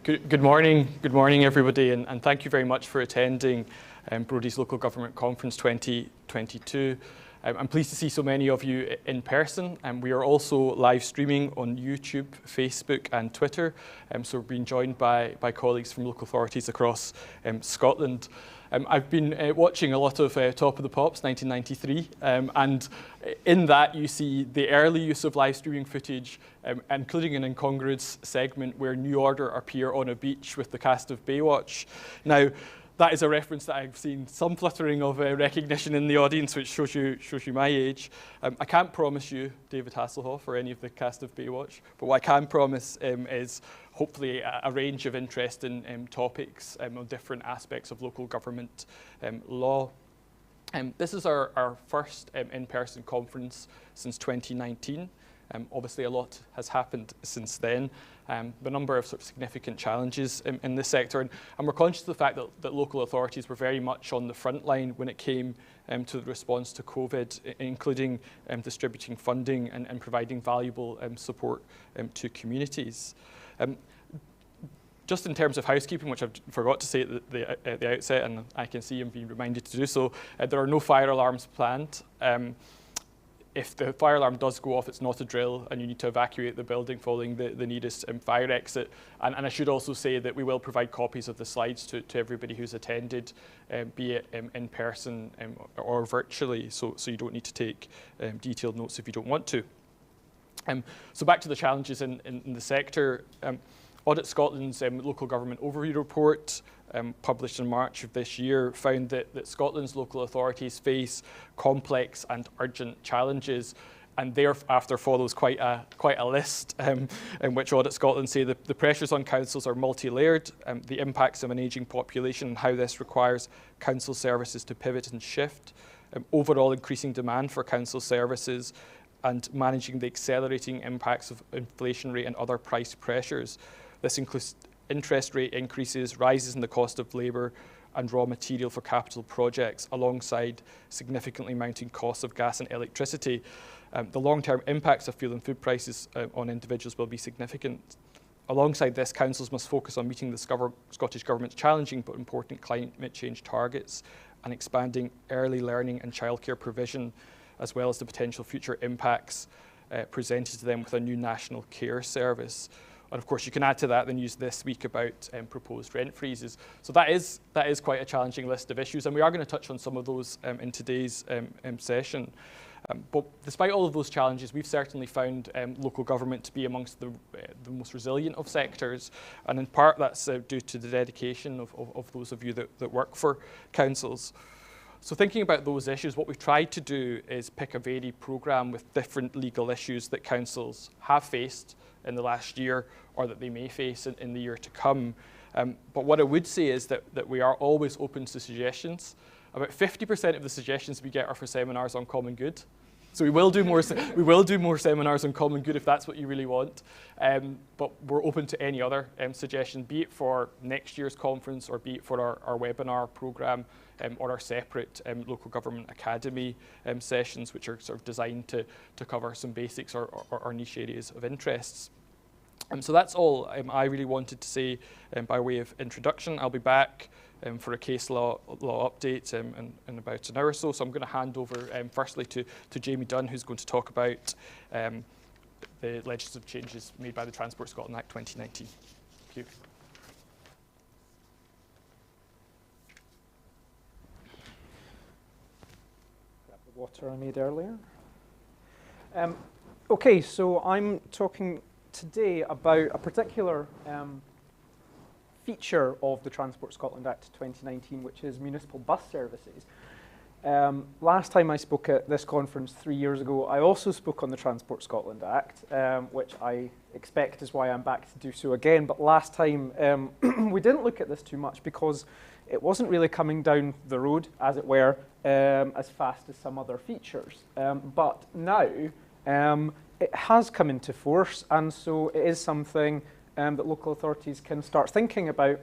Good morning, everybody, and thank you very much for attending Brodies Local Government Conference 2022. I'm pleased to see so many of you in person, and we are also live streaming on YouTube, Facebook and Twitter, so we're being joined by colleagues from local authorities across Scotland. I've been watching a lot of Top of the Pops 1993, and in that you see the early use of live streaming footage, including an incongruous segment where New Order appear on a beach with the cast of Baywatch. Now, that is a reference that I've seen some fluttering of recognition in the audience, which shows you my age. I can't promise you David Hasselhoff or any of the cast of Baywatch, but what I can promise is hopefully a range of interesting topics on different aspects of local government law. This is our first in-person conference since 2019. Obviously, a lot has happened since then. The number of sort of significant challenges in this sector, and we're conscious of the fact that local authorities were very much on the front line when it came to the response to COVID, including distributing funding and providing valuable support to communities. Just in terms of housekeeping, which I forgot to say at the outset, and I can see I'm being reminded to do so, there are no fire alarms planned. If the fire alarm does go off, it's not a drill, and you need to evacuate the building following the nearest fire exit. And I should also say that we will provide copies of the slides to everybody who's attended, be it in person or virtually, so you don't need to take detailed notes if you don't want to. So back to the challenges in the sector. Audit Scotland's local government overview report, published in March of this year, found that Scotland's local authorities face complex and urgent challenges, and thereafter follows quite a list in which Audit Scotland say the pressures on councils are multi-layered, the impacts of an ageing population and how this requires council services to pivot and shift, overall increasing demand for council services, and managing the accelerating impacts of inflationary and other price pressures. This includes interest rate increases, rises in the cost of labour and raw material for capital projects, alongside significantly mounting costs of gas and electricity. The long-term impacts of fuel and food prices on individuals will be significant. Alongside this, councils must focus on meeting the Scottish Government's challenging but important climate change targets and expanding early learning and childcare provision, as well as the potential future impacts presented to them with a new national care service. And of course, you can add to that the news this week about proposed rent freezes. So that is quite a challenging list of issues, and we are going to touch on some of those in today's session. But despite all of those challenges, we've certainly found local government to be amongst the most resilient of sectors, and in part that's due to the dedication of those of you that work for councils. So thinking about those issues, what we've tried to do is pick a varied programme with different legal issues that councils have faced in the last year or that they may face in the year to come. But what I would say is that we are always open to suggestions. About 50% of the suggestions we get are for seminars on common good. So we will do more seminars on common good if that's what you really want. But we're open to any other suggestion, be it for next year's conference or be it for our webinar programme or our separate local government academy sessions, which are sort of designed to cover some basics or niche areas of interests. So that's all I really wanted to say by way of introduction. I'll be back for a case law update in about an hour or so. So I'm going to hand over firstly to Jamie Dunne, who's going to talk about the legislative changes made by the Transport Scotland Act 2019. Thank you. Grab the water I made earlier. Okay, so I'm talking today about a particular feature of the Transport Scotland Act 2019, which is municipal bus services. Last time I spoke at this conference 3 years ago, I also spoke on the Transport Scotland Act, which I expect is why I'm back to do so again. But last time we didn't look at this too much because it wasn't really coming down the road, as it were, as fast as some other features. But now it has come into force, and so it is something that local authorities can start thinking about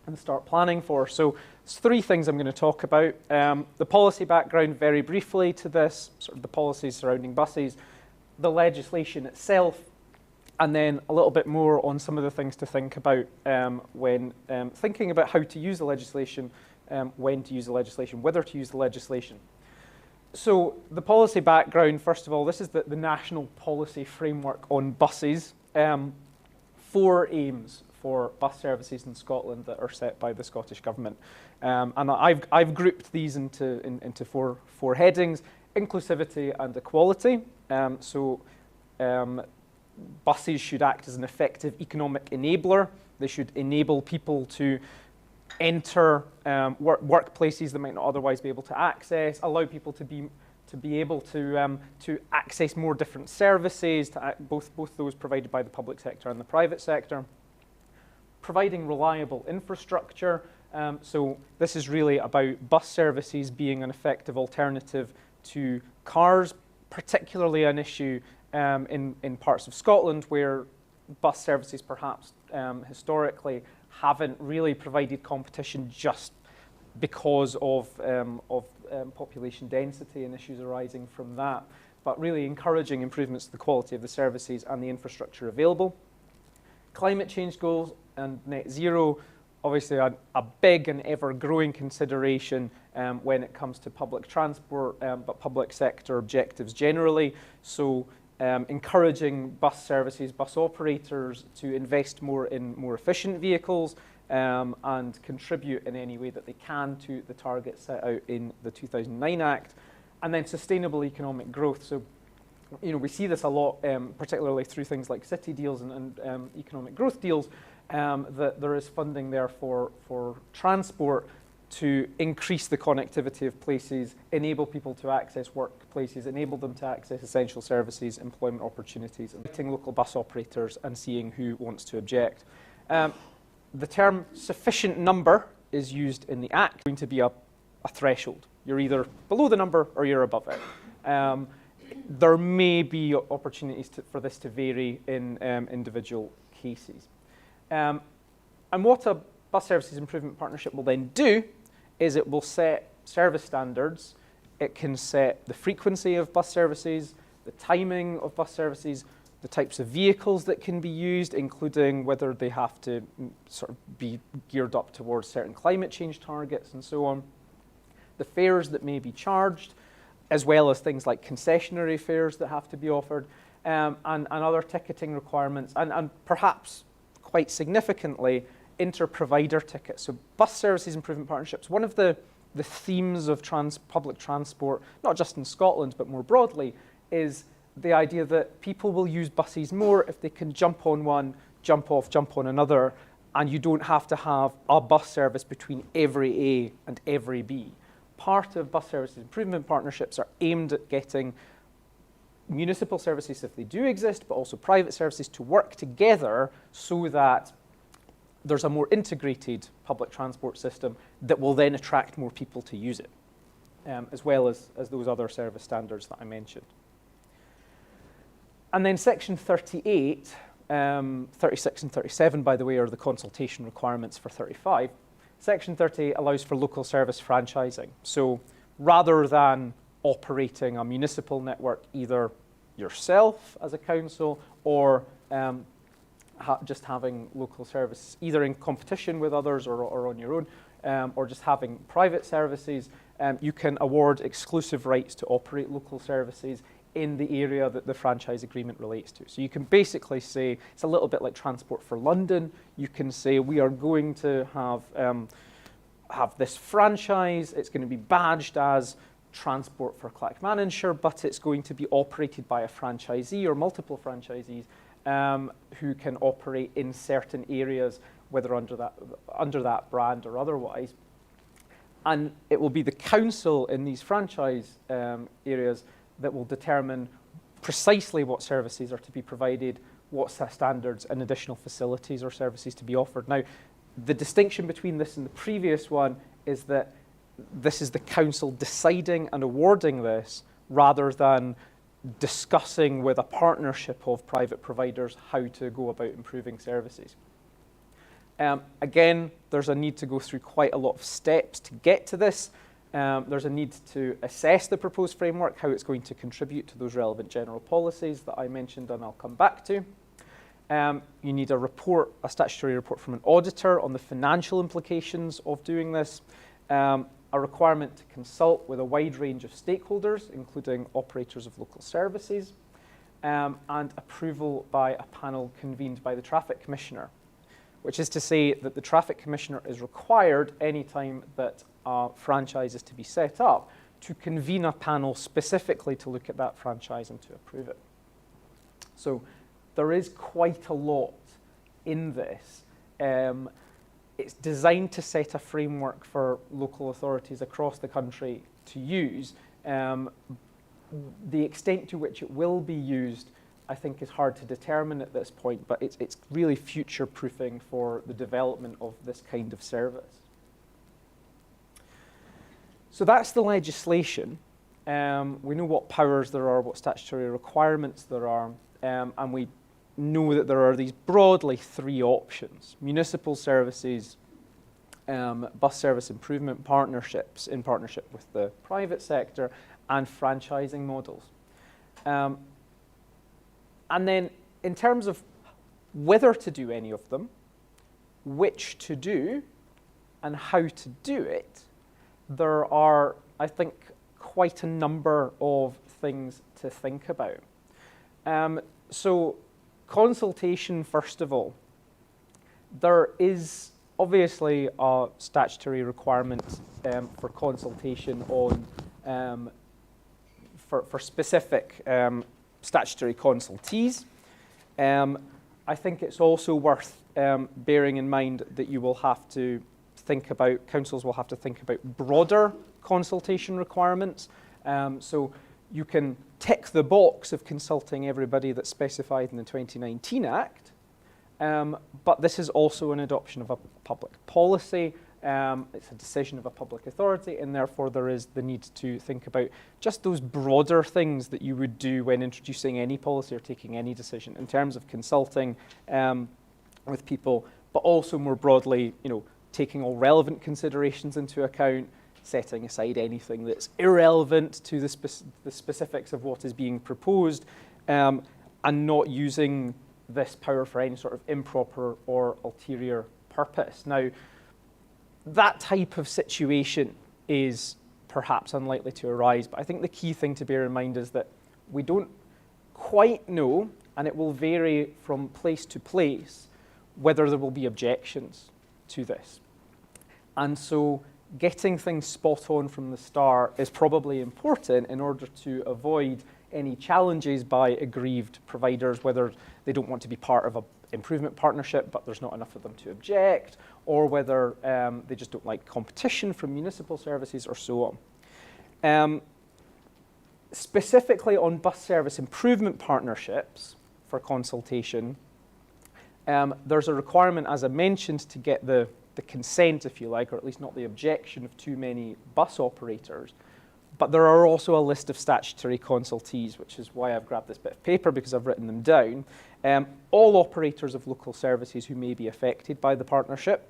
and start planning for. So there's three things I'm going to talk about. The policy background very briefly to this, sort of the policies surrounding buses, the legislation itself, and then a little bit more on some of the things to think about when thinking about how to use the legislation, when to use the legislation, whether to use the legislation. So the policy background, first of all, this is the national policy framework on buses. 4 aims for bus services in Scotland that are set by the Scottish Government. And I've grouped these into four headings: inclusivity and equality. Buses should act as an effective economic enabler. They should enable people to enter workplaces that might not otherwise be able to access, allow people to be able to access more different services, both those provided by the public sector and the private sector. Providing reliable infrastructure. So this is really about bus services being an effective alternative to cars, particularly an issue in parts of Scotland where bus services perhaps historically haven't really provided competition just because of population density and issues arising from that, but really encouraging improvements to the quality of the services and the infrastructure available. Climate change goals and net zero, obviously a big and ever-growing consideration when it comes to public transport, but public sector objectives generally. So encouraging bus services, bus operators to invest more in more efficient vehicles and contribute in any way that they can to the targets set out in the 2009 Act. And then sustainable economic growth. So we see this a lot, particularly through things like city deals and economic growth deals, that there is funding there for transport to increase the connectivity of places, enable people to access workplaces, enable them to access essential services, employment opportunities, and meeting local bus operators and seeing who wants to object. The term sufficient number is used in the Act. It's going to be a threshold. You're either below the number or you're above it. There may be opportunities for this to vary in individual cases. And what a bus services improvement partnership will then do is it will set service standards. It can set the frequency of bus services, the timing of bus services, the types of vehicles that can be used, including whether they have to sort of be geared up towards certain climate change targets and so on. The fares that may be charged, as well as things like concessionary fares that have to be offered, and other ticketing requirements, and perhaps quite significantly, inter-provider tickets. So bus services improvement partnerships, one of the themes of public transport, not just in Scotland, but more broadly, is the idea that people will use buses more if they can jump on one, jump off, jump on another, and you don't have to have a bus service between every A and every B. Part of bus services improvement partnerships are aimed at getting municipal services, if they do exist, but also private services, to work together so that there's a more integrated public transport system that will then attract more people to use it, as well as those other service standards that I mentioned. And then section 38, 36 and 37, by the way, are the consultation requirements for 35. Section 38 allows for local service franchising. So rather than operating a municipal network, either yourself as a council or just having local service, either in competition with others or on your own, or just having private services, you can award exclusive rights to operate local services in the area that the franchise agreement relates to. So you can basically say, it's a little bit like Transport for London. You can say, we are going to have this franchise. It's going to be badged as Transport for Clackmannanshire, but it's going to be operated by a franchisee or multiple franchisees who can operate in certain areas, whether under that brand or otherwise. And it will be the council in these franchise areas that will determine precisely what services are to be provided, what standards and additional facilities or services to be offered. Now, the distinction between this and the previous one is that this is the council deciding and awarding this rather than discussing with a partnership of private providers how to go about improving services. Again, there's a need to go through quite a lot of steps to get to this. There's a need to assess the proposed framework, how it's going to contribute to those relevant general policies that I mentioned and I'll come back to. You need a report, a statutory report from an auditor on the financial implications of doing this, a requirement to consult with a wide range of stakeholders, including operators of local services, and approval by a panel convened by the Traffic Commissioner, which is to say that the Traffic Commissioner is required anytime that a franchise is to be set up to convene a panel specifically to look at that franchise and to approve it. So there is quite a lot in this. It's designed to set a framework for local authorities across the country to use. The extent to which it will be used, I think, is hard to determine at this point, but it's really future-proofing for the development of this kind of service. So that's the legislation. We know what powers there are, what statutory requirements there are, and we know that there are these broadly three options: municipal services, bus service improvement partnerships in partnership with the private sector, and franchising models. And then in terms of whether to do any of them, which to do, and how to do it, there are, I think, quite a number of things to think about. So consultation, first of all. There is obviously a statutory requirement for consultation on for specific statutory consultees. I think it's also worth bearing in mind that you will have to think about, councils will have to think about broader consultation requirements. So you can tick the box of consulting everybody that's specified in the 2019 Act, but this is also an adoption of a public policy. It's a decision of a public authority, and therefore there is the need to think about just those broader things that you would do when introducing any policy or taking any decision in terms of consulting with people, but also more broadly, taking all relevant considerations into account, setting aside anything that's irrelevant to the specifics of what is being proposed, and not using this power for any sort of improper or ulterior purpose. Now, that type of situation is perhaps unlikely to arise, but I think the key thing to bear in mind is that we don't quite know, and it will vary from place to place, whether there will be objections to this. And so getting things spot on from the start is probably important in order to avoid any challenges by aggrieved providers, whether they don't want to be part of an improvement partnership but there's not enough of them to object, or whether they just don't like competition from municipal services or so on. Specifically on bus service improvement partnerships for consultation, there's a requirement, as I mentioned, to get the consent, if you like, or at least not the objection of too many bus operators. But there are also a list of statutory consultees, which is why I've grabbed this bit of paper, because I've written them down. All operators of local services who may be affected by the partnership,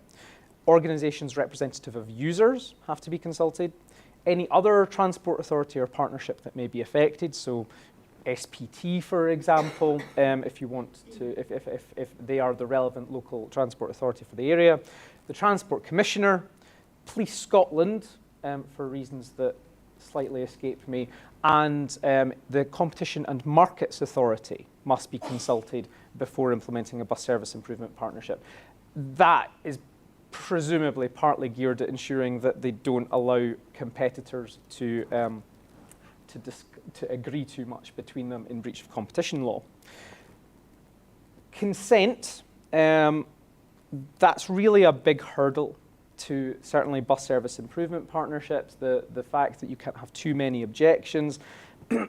organisations representative of users have to be consulted, any other transport authority or partnership that may be affected, so SPT, for example, if you want to, if they are the relevant local transport authority for the area, the Transport Commissioner, Police Scotland, for reasons that slightly escaped me, and the Competition and Markets Authority must be consulted before implementing a bus service improvement partnership. That is presumably partly geared at ensuring that they don't allow competitors to agree too much between them in breach of competition law. Consent, that's really a big hurdle to certainly bus service improvement partnerships, the fact that you can't have too many objections.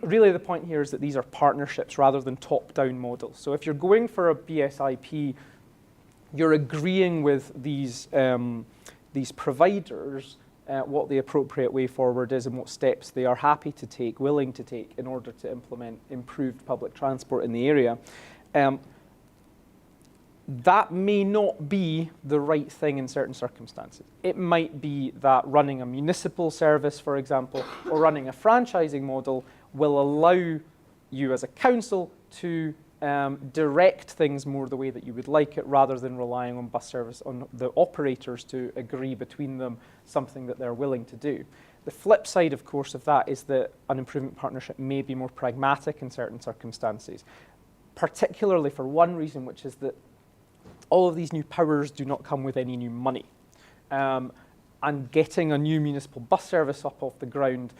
Really the point here is that these are partnerships rather than top-down models. So if you're going for a BSIP, you're agreeing with these providers what the appropriate way forward is and what steps they are happy to take, willing to take in order to implement improved public transport in the area. That may not be the right thing in certain circumstances. It might be that running a municipal service, for example, or running a franchising model will allow you as a council to direct things more the way that you would like it, rather than relying on bus service, on the operators to agree between them something that they're willing to do. The flip side, of course, of that is that an improvement partnership may be more pragmatic in certain circumstances, particularly for one reason, which is that all of these new powers do not come with any new money. And getting a new municipal bus service up off the ground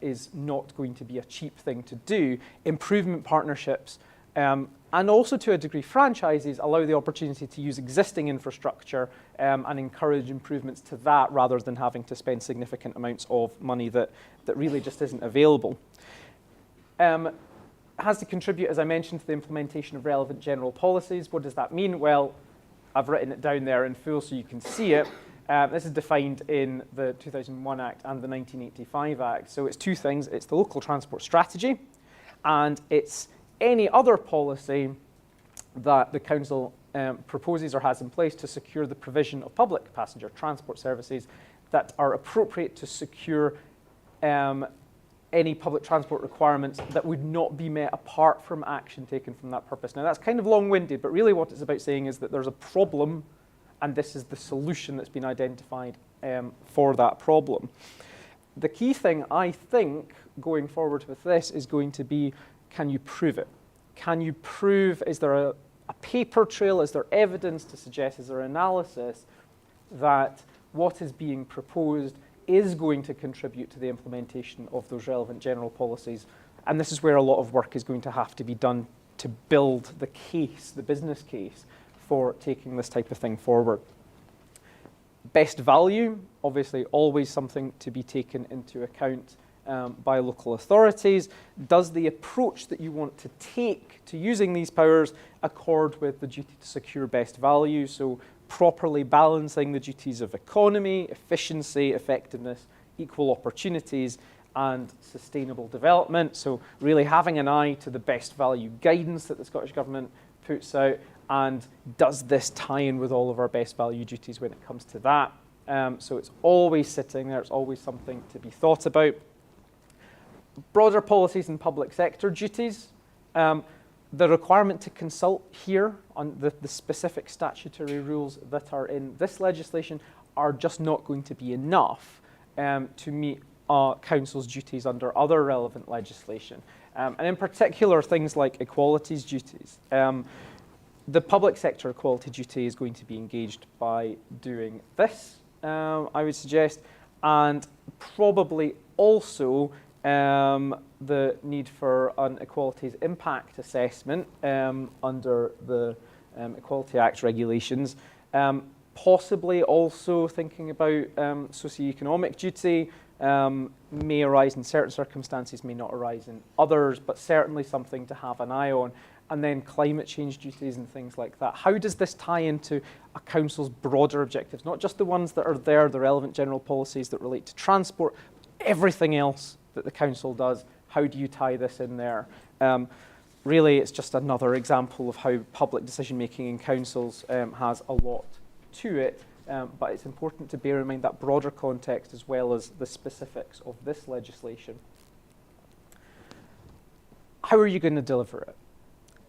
is not going to be a cheap thing to do. Improvement partnerships, and also to a degree franchises, allow the opportunity to use existing infrastructure and encourage improvements to that, rather than having to spend significant amounts of money that really just isn't available. Has to contribute, as I mentioned, to the implementation of relevant general policies. What does that mean? Well, I've written it down there in full so you can see it. This is defined in the 2001 Act and the 1985 Act. So it's two things. It's the local transport strategy, and it's any other policy that the council proposes or has in place to secure the provision of public passenger transport services that are appropriate to secure any public transport requirements that would not be met apart from action taken from that purpose. Now, that's kind of long-winded, but really what it's about saying is that there's a problem, and this is the solution that's been identified for that problem. The key thing, I think, going forward with this is going to be, can you prove it? Can you prove, is there a paper trail, is there evidence to suggest, is there analysis that what is being proposed is going to contribute to the implementation of those relevant general policies? And this is where a lot of work is going to have to be done to build the case, the business case, for taking this type of thing forward. Best value, obviously always something to be taken into account by local authorities. Does the approach that you want to take to using these powers accord with the duty to secure best value? So properly balancing the duties of economy, efficiency, effectiveness, equal opportunities, and sustainable development. So really having an eye to the best value guidance that the Scottish Government puts out, and does this tie in with all of our best value duties when it comes to that? So it's always sitting there, it's always something to be thought about. Broader policies and public sector duties. The requirement to consult here on the specific statutory rules that are in this legislation are just not going to be enough to meet council's duties under other relevant legislation. And in particular, things like equalities duties. The public sector equality duty is going to be engaged by doing this, I would suggest, and probably also the need for an equalities impact assessment under the Equality Act regulations. Possibly also thinking about socioeconomic duty, may arise in certain circumstances, may not arise in others, but certainly something to have an eye on. And then climate change duties and things like that. How does this tie into a council's broader objectives? Not just the ones that are there, the relevant general policies that relate to transport, everything else that the council does. How do you tie this in there? Really, it's just another example of how public decision-making in councils has a lot to it, but it's important to bear in mind that broader context as well as the specifics of this legislation. How are you going to deliver it?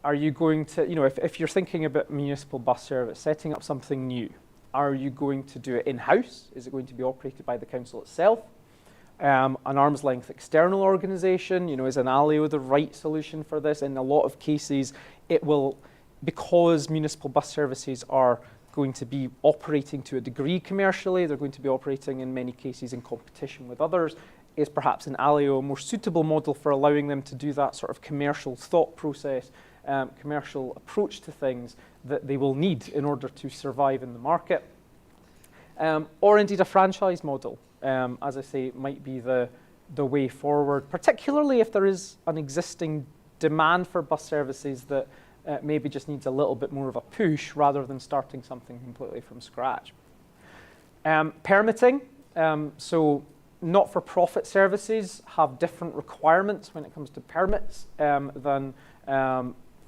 Are you going to, if you're thinking about municipal bus service, setting up something new, are you going to do it in-house? Is it going to be operated by the council itself? An arm's length external organisation, is an ALIO the right solution for this? In a lot of cases, it will, because municipal bus services are going to be operating to a degree commercially, they're going to be operating in many cases in competition with others, is perhaps an ALIO a more suitable model for allowing them to do that sort of commercial thought process, commercial approach to things that they will need in order to survive in the market. Or indeed a franchise model, as I say, might be the way forward, particularly if there is an existing demand for bus services that maybe just needs a little bit more of a push rather than starting something completely from scratch. Permitting, so not-for-profit services have different requirements when it comes to permits than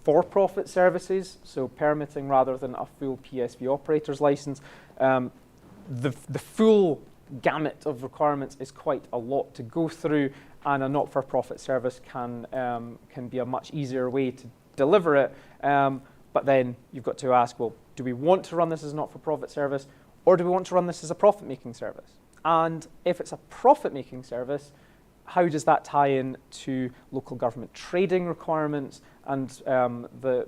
for-profit services, so permitting rather than a full PSV operator's license. The full gamut of requirements is quite a lot to go through, and a not-for-profit service can be a much easier way to deliver it. But then you've got to ask, well, do we want to run this as a not-for-profit service, or do we want to run this as a profit-making service? And if it's a profit-making service, how does that tie in to local government trading requirements, and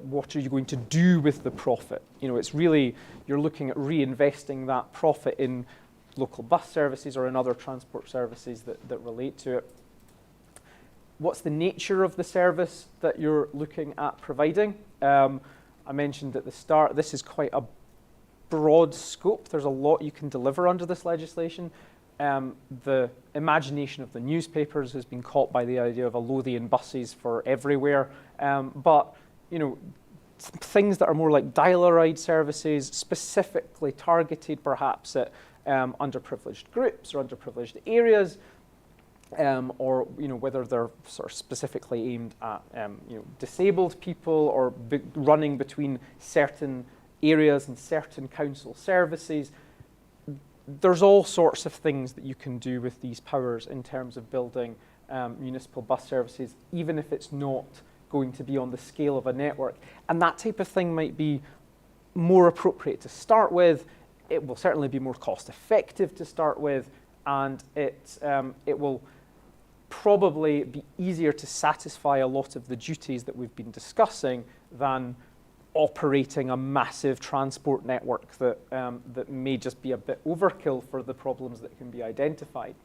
what are you going to do with the profit? It's really, you're looking at reinvesting that profit in local bus services or in other transport services that relate to it. What's the nature of the service that you're looking at providing? I mentioned at the start, this is quite a broad scope. There's a lot you can deliver under this legislation. The imagination of the newspapers has been caught by the idea of a Lothian buses for everywhere. But things that are more like dial-a-ride services, specifically targeted perhaps at underprivileged groups or underprivileged areas, or whether they're sort of specifically aimed at disabled people, or running between certain areas and certain council services. There's all sorts of things that you can do with these powers in terms of building municipal bus services, even if it's not going to be on the scale of a network. And that type of thing might be more appropriate to start with. It will certainly be more cost effective to start with, and it will probably be easier to satisfy a lot of the duties that we've been discussing than operating a massive transport network that may just be a bit overkill for the problems that can be identified.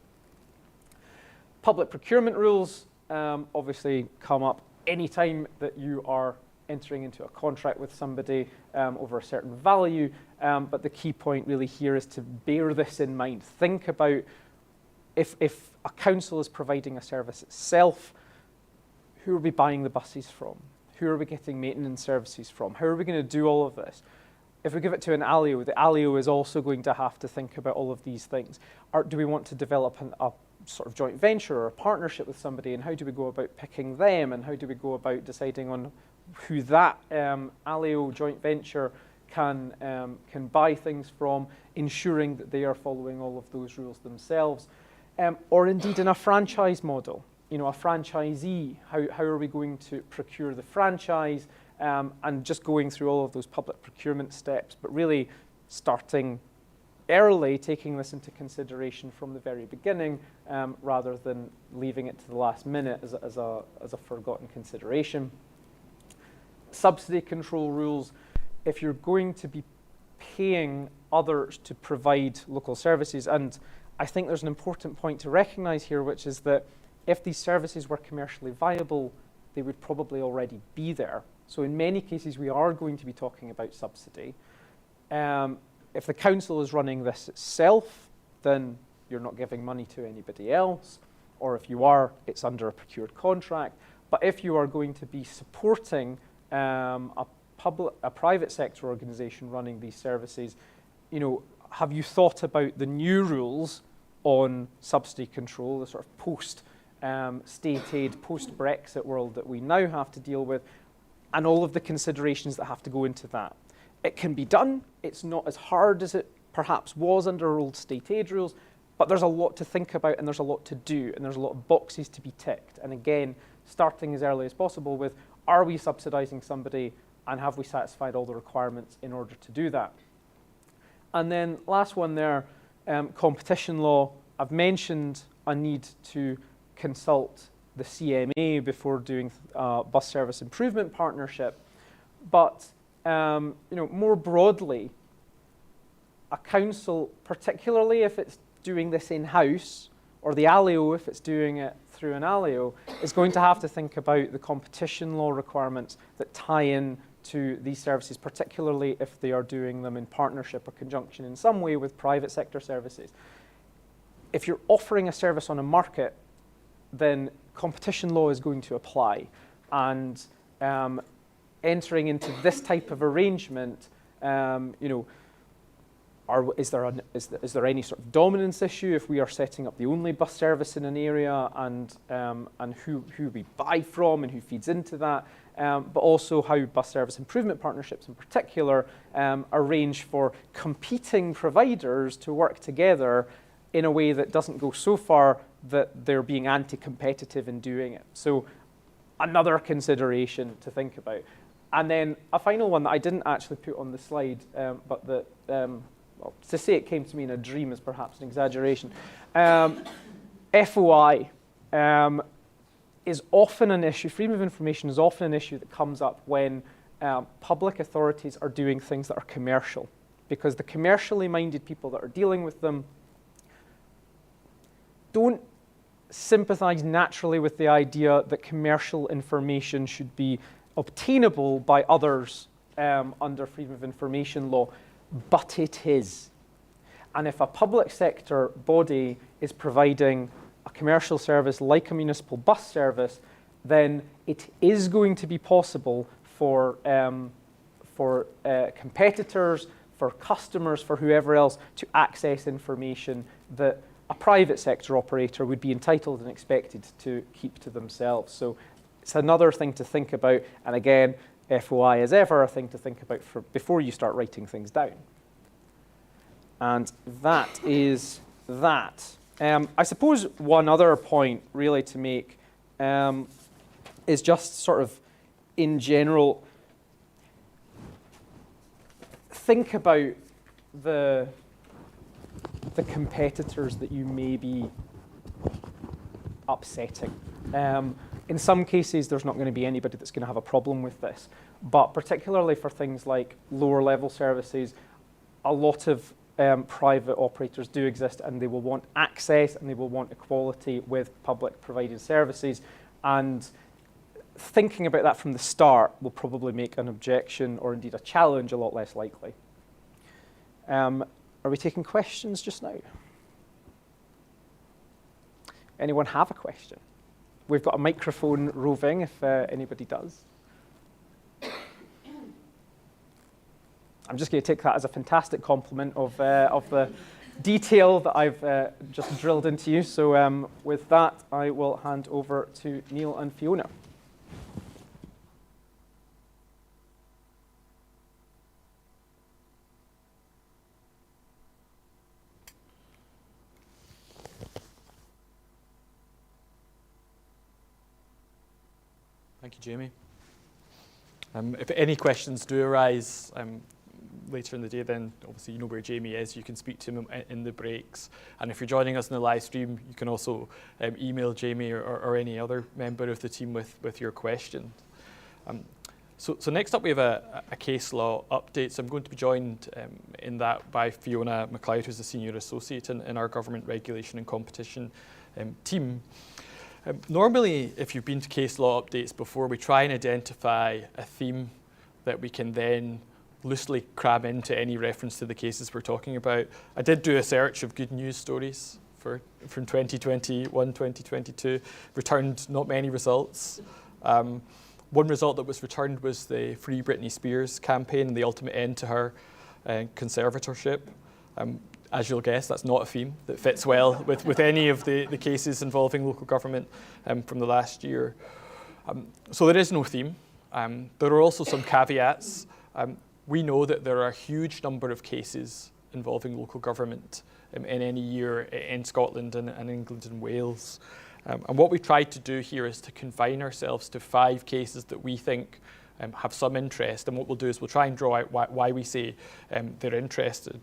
Public procurement rules obviously come up anytime that you are entering into a contract with somebody over a certain value, but the key point really here is to bear this in mind. Think about if a council is providing a service itself, who are we buying the buses from? Who are we getting maintenance services from? How are we going to do all of this? If we give it to an ALIO, the ALIO is also going to have to think about all of these things. Do we want to develop a sort of joint venture or a partnership with somebody, and how do we go about picking them, and how do we go about deciding on who that ALIO joint venture can buy things from, ensuring that they are following all of those rules themselves? Or indeed in a franchise model, a franchisee, how are we going to procure the franchise, and just going through all of those public procurement steps, but really starting early, taking this into consideration from the very beginning, rather than leaving it to the last minute as a forgotten consideration. Subsidy control rules. If you're going to be paying others to provide local services, and I think there's an important point to recognise here, which is that if these services were commercially viable, they would probably already be there. So in many cases, we are going to be talking about subsidy. If the council is running this itself, then you're not giving money to anybody else, or if you are, it's under a procured contract. But if you are going to be supporting a private sector organisation running these services, have you thought about the new rules on subsidy control, the sort of post-state aid, post-Brexit world that we now have to deal with, and all of the considerations that have to go into that? It can be done. It's not as hard as it perhaps was under old state aid rules, but there's a lot to think about, and there's a lot to do, and there's a lot of boxes to be ticked. And again, starting as early as possible with, are we subsidising somebody, and have we satisfied all the requirements in order to do that? And then last one there, competition law. I've mentioned a need to consult the CMA before doing bus service improvement partnership, but more broadly, a council, particularly if it's doing this in-house, or the ALIO if it's doing it through an ALIO, is going to have to think about the competition law requirements that tie in to these services, particularly if they are doing them in partnership or conjunction in some way with private sector services. If you're offering a service on a market, then competition law is going to apply, and entering into this type of arrangement, is there any sort of dominance issue if we are setting up the only bus service in an area, and who we buy from and who feeds into that, but also how bus service improvement partnerships in particular arrange for competing providers to work together in a way that doesn't go so far that they're being anti-competitive in doing it. So another consideration to think about. And then a final one that I didn't actually put on the slide, but that, well, to say it came to me in a dream is perhaps an exaggeration. FOI is often an issue, freedom of information is often an issue that comes up when public authorities are doing things that are commercial, because the commercially minded people that are dealing with them don't sympathize naturally with the idea that commercial information should be obtainable by others under freedom of information law, but it is. And if a public sector body is providing a commercial service like a municipal bus service, then it is going to be possible for competitors, for customers, for whoever else to access information that a private sector operator would be entitled and expected to keep to themselves. So it's another thing to think about, and again, FOI is ever a thing to think about before you start writing things down. And that is that. I suppose one other point really to make is just sort of in general, think about the competitors that you may be upsetting. In some cases, there's not going to be anybody that's going to have a problem with this, but particularly for things like lower level services, a lot of private operators do exist, and they will want access and they will want equality with public provided services, and thinking about that from the start will probably make an objection or indeed a challenge a lot less likely. Are we taking questions just now? Anyone have a question? We've got a microphone roving if anybody does. I'm just going to take that as a fantastic compliment of the detail that I've just drilled into you. So with that, I will hand over to Neil and Fiona. Thank you, Jamie. If any questions do arise later in the day, then obviously you know where Jamie is. You can speak to him in the breaks. And if you're joining us in the live stream, you can also email Jamie or any other member of the team with your question. So next up we have a case law update. So I'm going to be joined in that by Fiona McLeod, who's a senior associate in our government regulation and competition team. Normally, if you've been to case law updates before, we try and identify a theme that we can then loosely cram into any reference to the cases we're talking about. I did do a search of good news stories from 2021, 2022, returned not many results. One result that was returned was the Free Britney Spears campaign and the ultimate end to her conservatorship. As you'll guess, that's not a theme that fits well with any of the cases involving local government from the last year. So there is no theme. There are also some caveats. We know that there are a huge number of cases involving local government in any year in Scotland and England and Wales. And what we've tried to do here is to confine ourselves to 5 cases that we think have some interest. And what we'll do is we'll try and draw out why we say they're interested.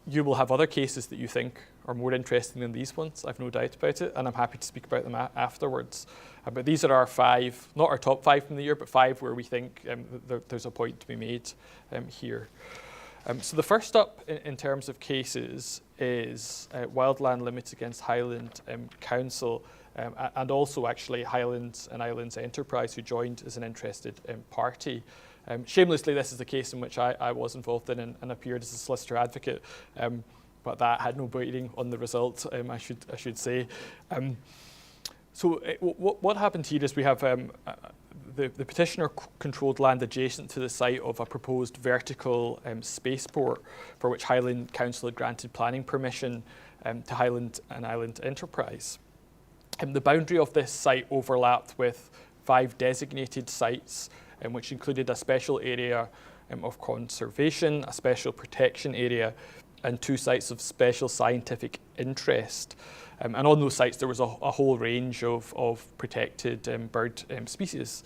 You will have other cases that you think are more interesting than these ones, I've no doubt about it, and I'm happy to speak about them afterwards. But these are our 5, not our top 5 from the year, but 5 where we think there's a point to be made here. So the first up in terms of cases is Wildland Limits against Highland Council, and also actually Highlands and Islands Enterprise, who joined as an interested party. Shamelessly, this is the case in which I was involved in and appeared as a solicitor advocate, but that had no bearing on the result, I should say. So what happened here is we have the petitioner controlled land adjacent to the site of a proposed vertical spaceport for which Highland Council had granted planning permission to Highland and Island Enterprise. The boundary of this site overlapped with 5 designated sites, which included a special area of conservation, a special protection area, and 2 sites of special scientific interest. And on those sites, there was a whole range of protected bird species.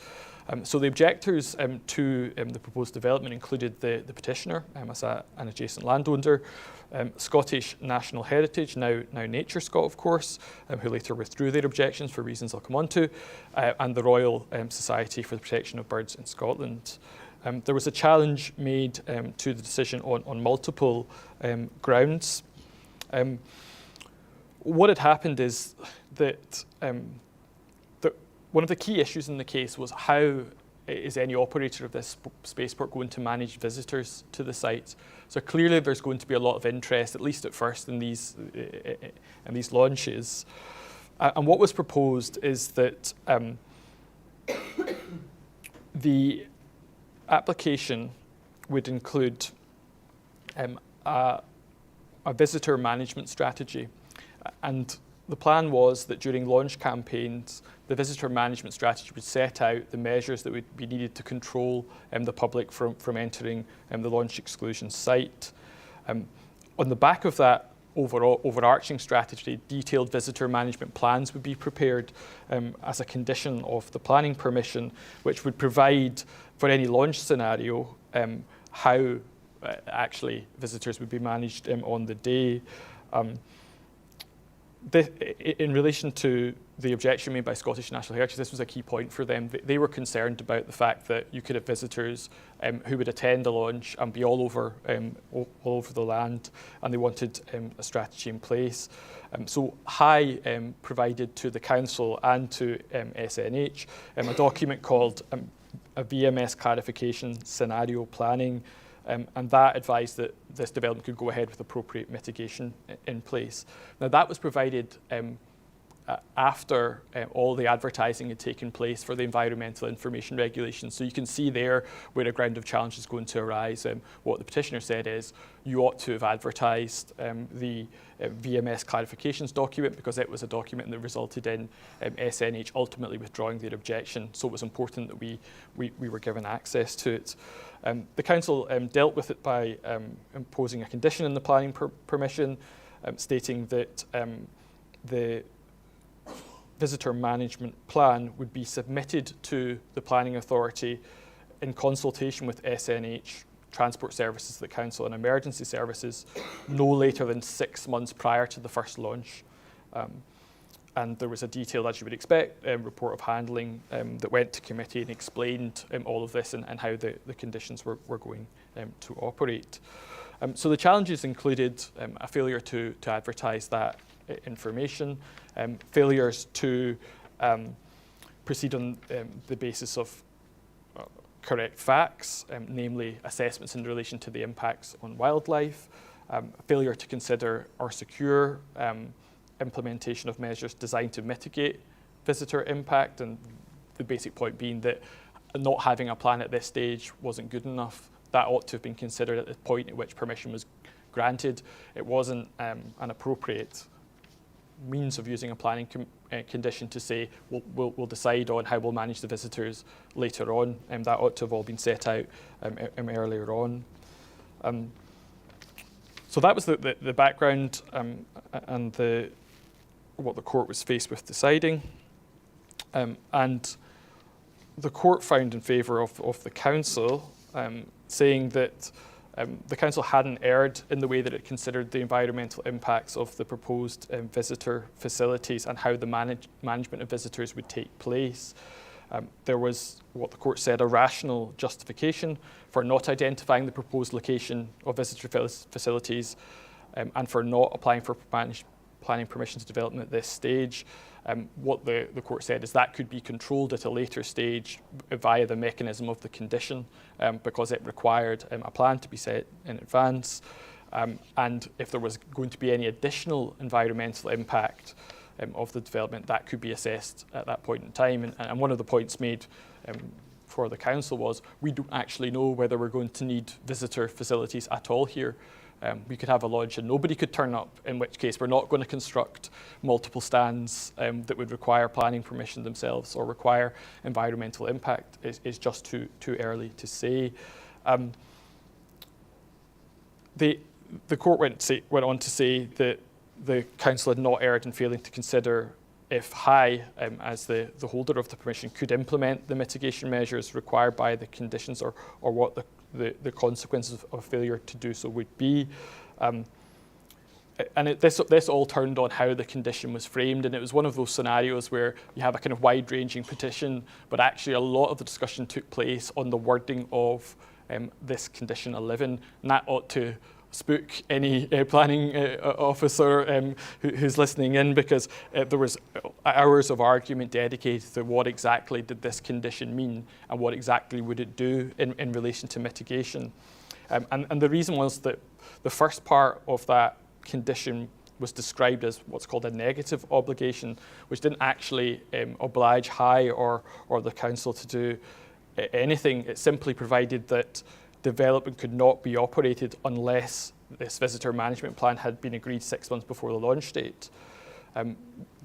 So the objectors to the proposed development included the petitioner as an adjacent landowner, Scottish National Heritage, now Nature Scot, of course, who later withdrew their objections for reasons I'll come on to, and the Royal Society for the Protection of Birds in Scotland. There was a challenge made to the decision on multiple grounds. What had happened is that one of the key issues in the case was how is any operator of this spaceport going to manage visitors to the site. So clearly there's going to be a lot of interest, at least at first, in these launches. And what was proposed is that the application would include a visitor management strategy. And the plan was that during launch campaigns, the visitor management strategy would set out the measures that would be needed to control the public from entering the launch exclusion site. On the back of that overarching strategy, detailed visitor management plans would be prepared as a condition of the planning permission, which would provide for any launch scenario how actually visitors would be managed on the day. In relation to the objection made by Scottish National Heritage, this was a key point for them. They were concerned about the fact that you could have visitors who would attend a launch and be all over the land, and they wanted a strategy in place. So HI provided to the council and to SNH a document called a VMS clarification scenario planning, and that advised that this development could go ahead with appropriate mitigation in place. Now that was provided after all the advertising had taken place for the environmental information regulations. So you can see there where a ground of challenge is going to arise. What the petitioner said is you ought to have advertised the VMS clarifications document, because it was a document that resulted in SNH ultimately withdrawing their objection. So it was important that we were given access to it. The council dealt with it by imposing a condition in the planning permission, stating that the visitor management plan would be submitted to the planning authority in consultation with SNH, Transport Services, the council, and emergency services no later than 6 months prior to the first launch. And there was a detailed, as you would expect, report of handling that went to committee and explained all of this and how the conditions were going to operate. So the challenges included a failure to advertise that information, failures to proceed on the basis of correct facts, namely assessments in relation to the impacts on wildlife, failure to consider or secure implementation of measures designed to mitigate visitor impact, and the basic point being that not having a plan at this stage wasn't good enough. That ought to have been considered at the point at which permission was granted. It wasn't an appropriate means of using a planning condition to say we'll decide on how we'll manage the visitors later on, and that ought to have all been set out earlier on. So that was the background and what the court was faced with deciding, and the court found in favour of the council, saying that the council hadn't erred in the way that it considered the environmental impacts of the proposed visitor facilities and how the management of visitors would take place. There was, what the court said, a rational justification for not identifying the proposed location of visitor facilities and for not applying for planning permission to development at this stage. What the court said is that could be controlled at a later stage via the mechanism of the condition, because it required a plan to be set in advance. And if there was going to be any additional environmental impact of the development, that could be assessed at that point in time. And one of the points made for the council was, we don't actually know whether we're going to need visitor facilities at all here. We could have a launch and nobody could turn up, in which case we're not going to construct multiple stands that would require planning permission themselves or require environmental impact. Is just too early to say. The court went on to say that the council had not erred in failing to consider if High, as the holder of the permission, could implement the mitigation measures required by the conditions, or what the consequences of failure to do so would be. This all turned on how the condition was framed, and it was one of those scenarios where you have a kind of wide-ranging petition, but actually a lot of the discussion took place on the wording of this condition 11, and that ought to spook any planning officer who's listening in, because there was hours of argument dedicated to what exactly did this condition mean and what exactly would it do in relation to mitigation. And the reason was that the first part of that condition was described as what's called a negative obligation, which didn't actually oblige High or the council to do anything. It simply provided that development could not be operated unless this visitor management plan had been agreed 6 months before the launch date.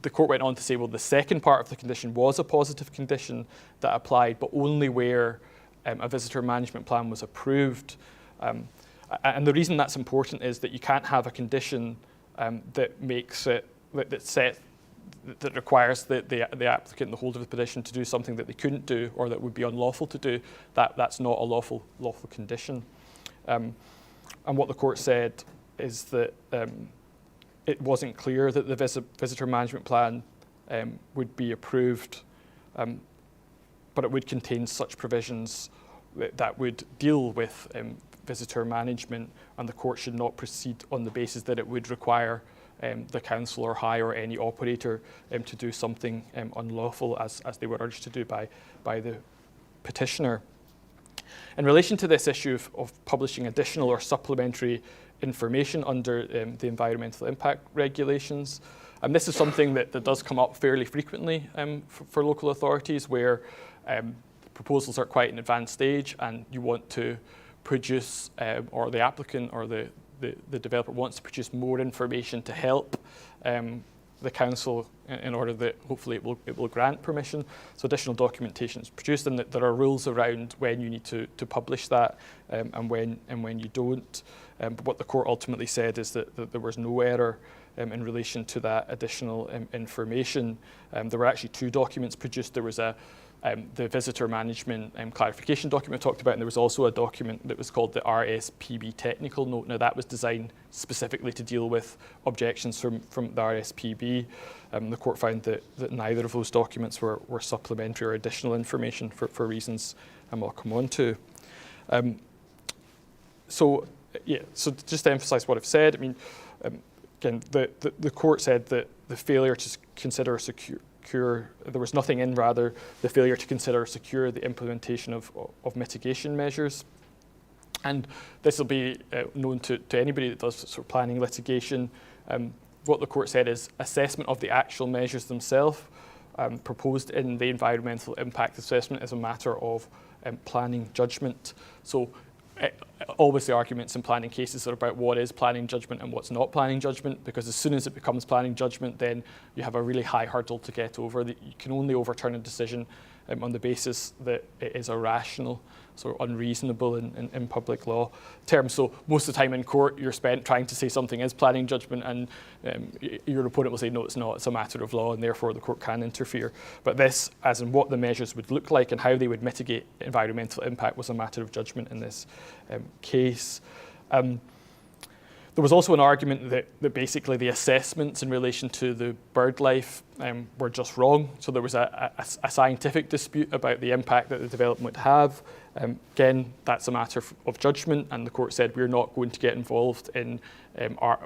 The court went on to say, well, the second part of the condition was a positive condition that applied, but only where a visitor management plan was approved. And the reason that's important is that you can't have a condition that makes it that requires the applicant, the holder of the petition, to do something that they couldn't do or that would be unlawful to do. That's not a lawful condition. And what the court said is that it wasn't clear that the visitor management plan would be approved, but it would contain such provisions that would deal with visitor management, and the court should not proceed on the basis that it would require the council or High or any operator to do something unlawful, as they were urged to do by the petitioner. In relation to this issue of publishing additional or supplementary information under the environmental impact regulations, this is something that does come up fairly frequently for local authorities, where proposals are quite in advanced stage and you want to produce, or the applicant or the developer wants to produce more information to help the council in order that hopefully it will grant permission. So additional documentation is produced, and that there are rules around when you need to publish that and when you don't. But what the court ultimately said is that there was no error in relation to that additional information. There were actually two documents produced. There was the visitor management clarification document talked about, and there was also a document that was called the RSPB technical note. Now that was designed specifically to deal with objections from the RSPB. The court found that neither of those documents were supplementary or additional information for reasons I'll come on to. So just to emphasise what I've said, I mean, again, the court said that the failure to consider there was nothing in, rather, the failure to consider secure the implementation of mitigation measures. And this will be known to anybody that does sort of planning litigation. What the court said is assessment of the actual measures themselves proposed in the environmental impact assessment is a matter of planning judgment. So always the arguments in planning cases are about what is planning judgment and what's not planning judgment, because as soon as it becomes planning judgment, then you have a really high hurdle to get over. That you can only overturn a decision on the basis that it is irrational, so unreasonable in public law terms. So most of the time in court, you're spent trying to say something is planning judgment, and your opponent will say, no, it's not, it's a matter of law, and therefore the court can interfere. But this, as in what the measures would look like and how they would mitigate environmental impact, was a matter of judgment in this case. There was also an argument that basically the assessments in relation to the bird life were just wrong. So there was a scientific dispute about the impact that the development would have. Again, that's a matter of judgment, and the court said we're not going to get involved in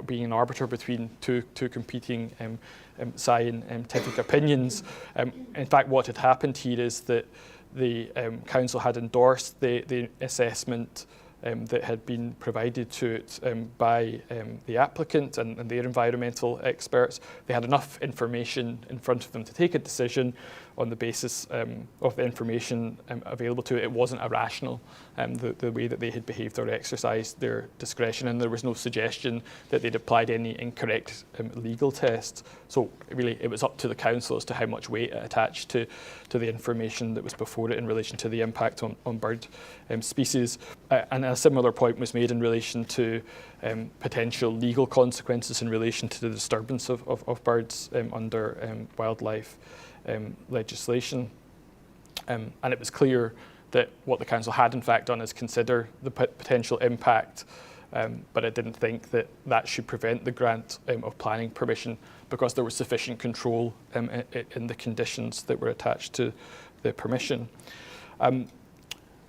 being an arbiter between two competing scientific opinions. In fact, what had happened here is that the council had endorsed the assessment that had been provided to it by the applicant and their environmental experts. They had enough information in front of them to take a decision on the basis of the information available to it. It wasn't irrational, the way that they had behaved or exercised their discretion, and there was no suggestion that they'd applied any incorrect legal tests. So really it was up to the council as to how much weight it attached to the information that was before it in relation to the impact on bird species. And a similar point was made in relation to potential legal consequences in relation to the disturbance of birds under wildlife legislation. And it was clear that what the council had in fact done is consider the potential impact, but it didn't think that that should prevent the grant of planning permission because there was sufficient control in the conditions that were attached to the permission.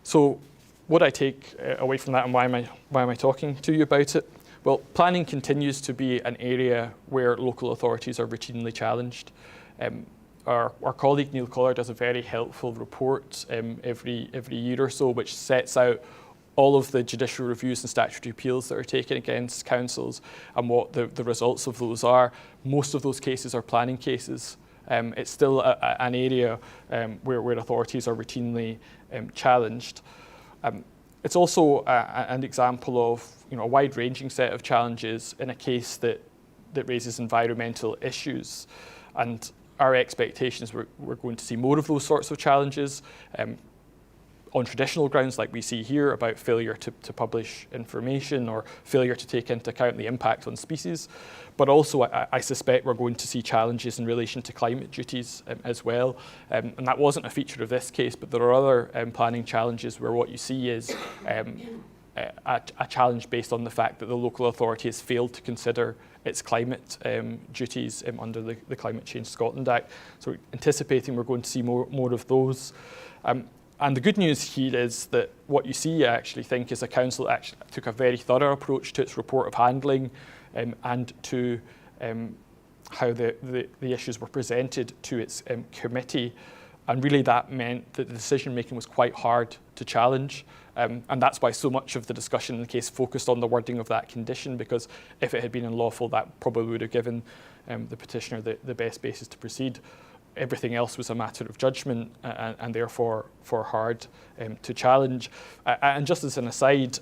So what I take away from that, and why am I talking to you about it? Well, planning continues to be an area where local authorities are routinely challenged. Our colleague Neil Collar does a very helpful report every year or so, which sets out all of the judicial reviews and statutory appeals that are taken against councils and what the results of those are. Most of those cases are planning cases. It's still an area where authorities are routinely challenged. It's also an example of a wide-ranging set of challenges in a case that raises environmental issues. And our expectation is we're going to see more of those sorts of challenges on traditional grounds like we see here about failure to publish information or failure to take into account the impact on species. But also I suspect we're going to see challenges in relation to climate duties as well. And that wasn't a feature of this case, but there are other planning challenges where what you see is a challenge based on the fact that the local authority has failed to consider its climate duties under the Climate Change Scotland Act. So we're anticipating we're going to see more of those. And the good news here is that what you see, I actually think, is a council actually took a very thorough approach to its report of handling and to how the issues were presented to its committee. And really that meant that the decision making was quite hard to challenge. And that's why so much of the discussion in the case focused on the wording of that condition, because if it had been unlawful, that probably would have given the petitioner the best basis to proceed. Everything else was a matter of judgment and therefore hard to challenge. And just as an aside,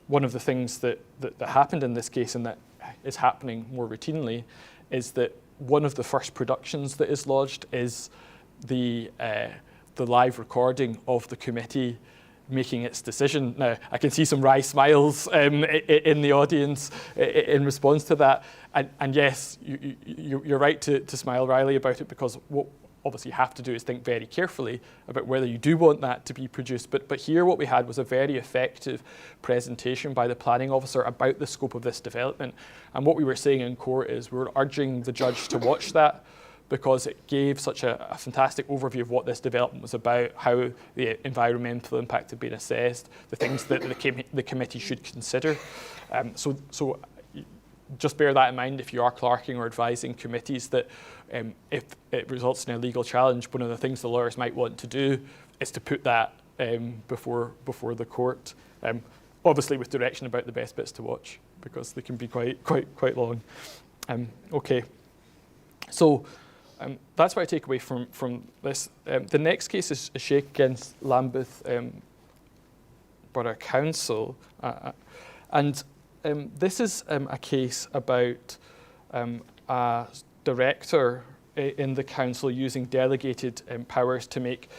one of the things that happened in this case and that is happening more routinely is that one of the first productions that is lodged is the live recording of the committee making its decision. Now, I can see some wry smiles in the audience in response to that. And yes, you're right to smile wryly about it, because what obviously you have to do is think very carefully about whether you do want that to be produced. But here what we had was a very effective presentation by the planning officer about the scope of this development. And what we were saying in court is we were urging the judge to watch that, because it gave such a fantastic overview of what this development was about, how the environmental impact had been assessed, the things that the committee should consider. So just bear that in mind if you are clerking or advising committees, that if it results in a legal challenge, one of the things the lawyers might want to do is to put that before the court, obviously with direction about the best bits to watch, because they can be quite long. Okay, so that's what I take away from this. The next case is Sheikh against Lambeth Borough Council, and this is a case about a director in the council using delegated powers to make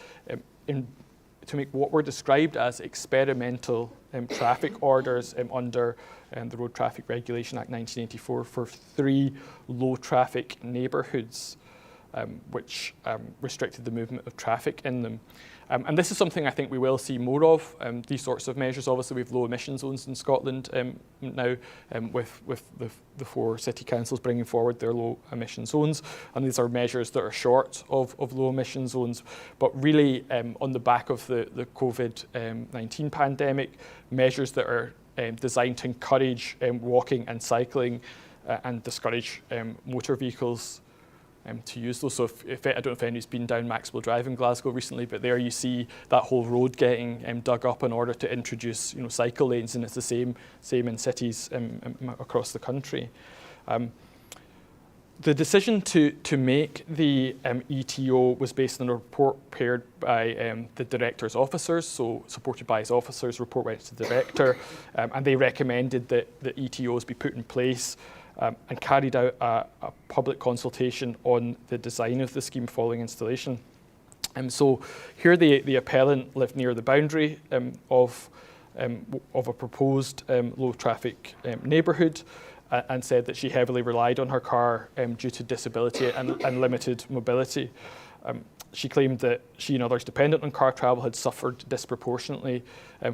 what were described as experimental traffic orders under the Road Traffic Regulation Act 1984 for 3 low traffic neighbourhoods, which restricted the movement of traffic in them. And this is something I think we will see more of, these sorts of measures. Obviously, we have low emission zones in Scotland now, with the 4 city councils bringing forward their low emission zones. And these are measures that are short of low emission zones, but really on the back of the COVID-19 pandemic, measures that are designed to encourage walking and cycling and discourage motor vehicles to use those. So I don't know if anyone's been down Maxwell Drive in Glasgow recently, but there you see that whole road getting dug up in order to introduce cycle lanes, and it's the same in cities across the country. The decision to make the ETO was based on a report prepared by the director's officers, so supported by his officers. The report went to the director, and they recommended that the ETOs be put in place and carried out a public consultation on the design of the scheme following installation. So here the appellant lived near the boundary of of a proposed low traffic neighbourhood, and said that she heavily relied on her car due to disability and limited mobility. She claimed that she and others dependent on car travel had suffered disproportionately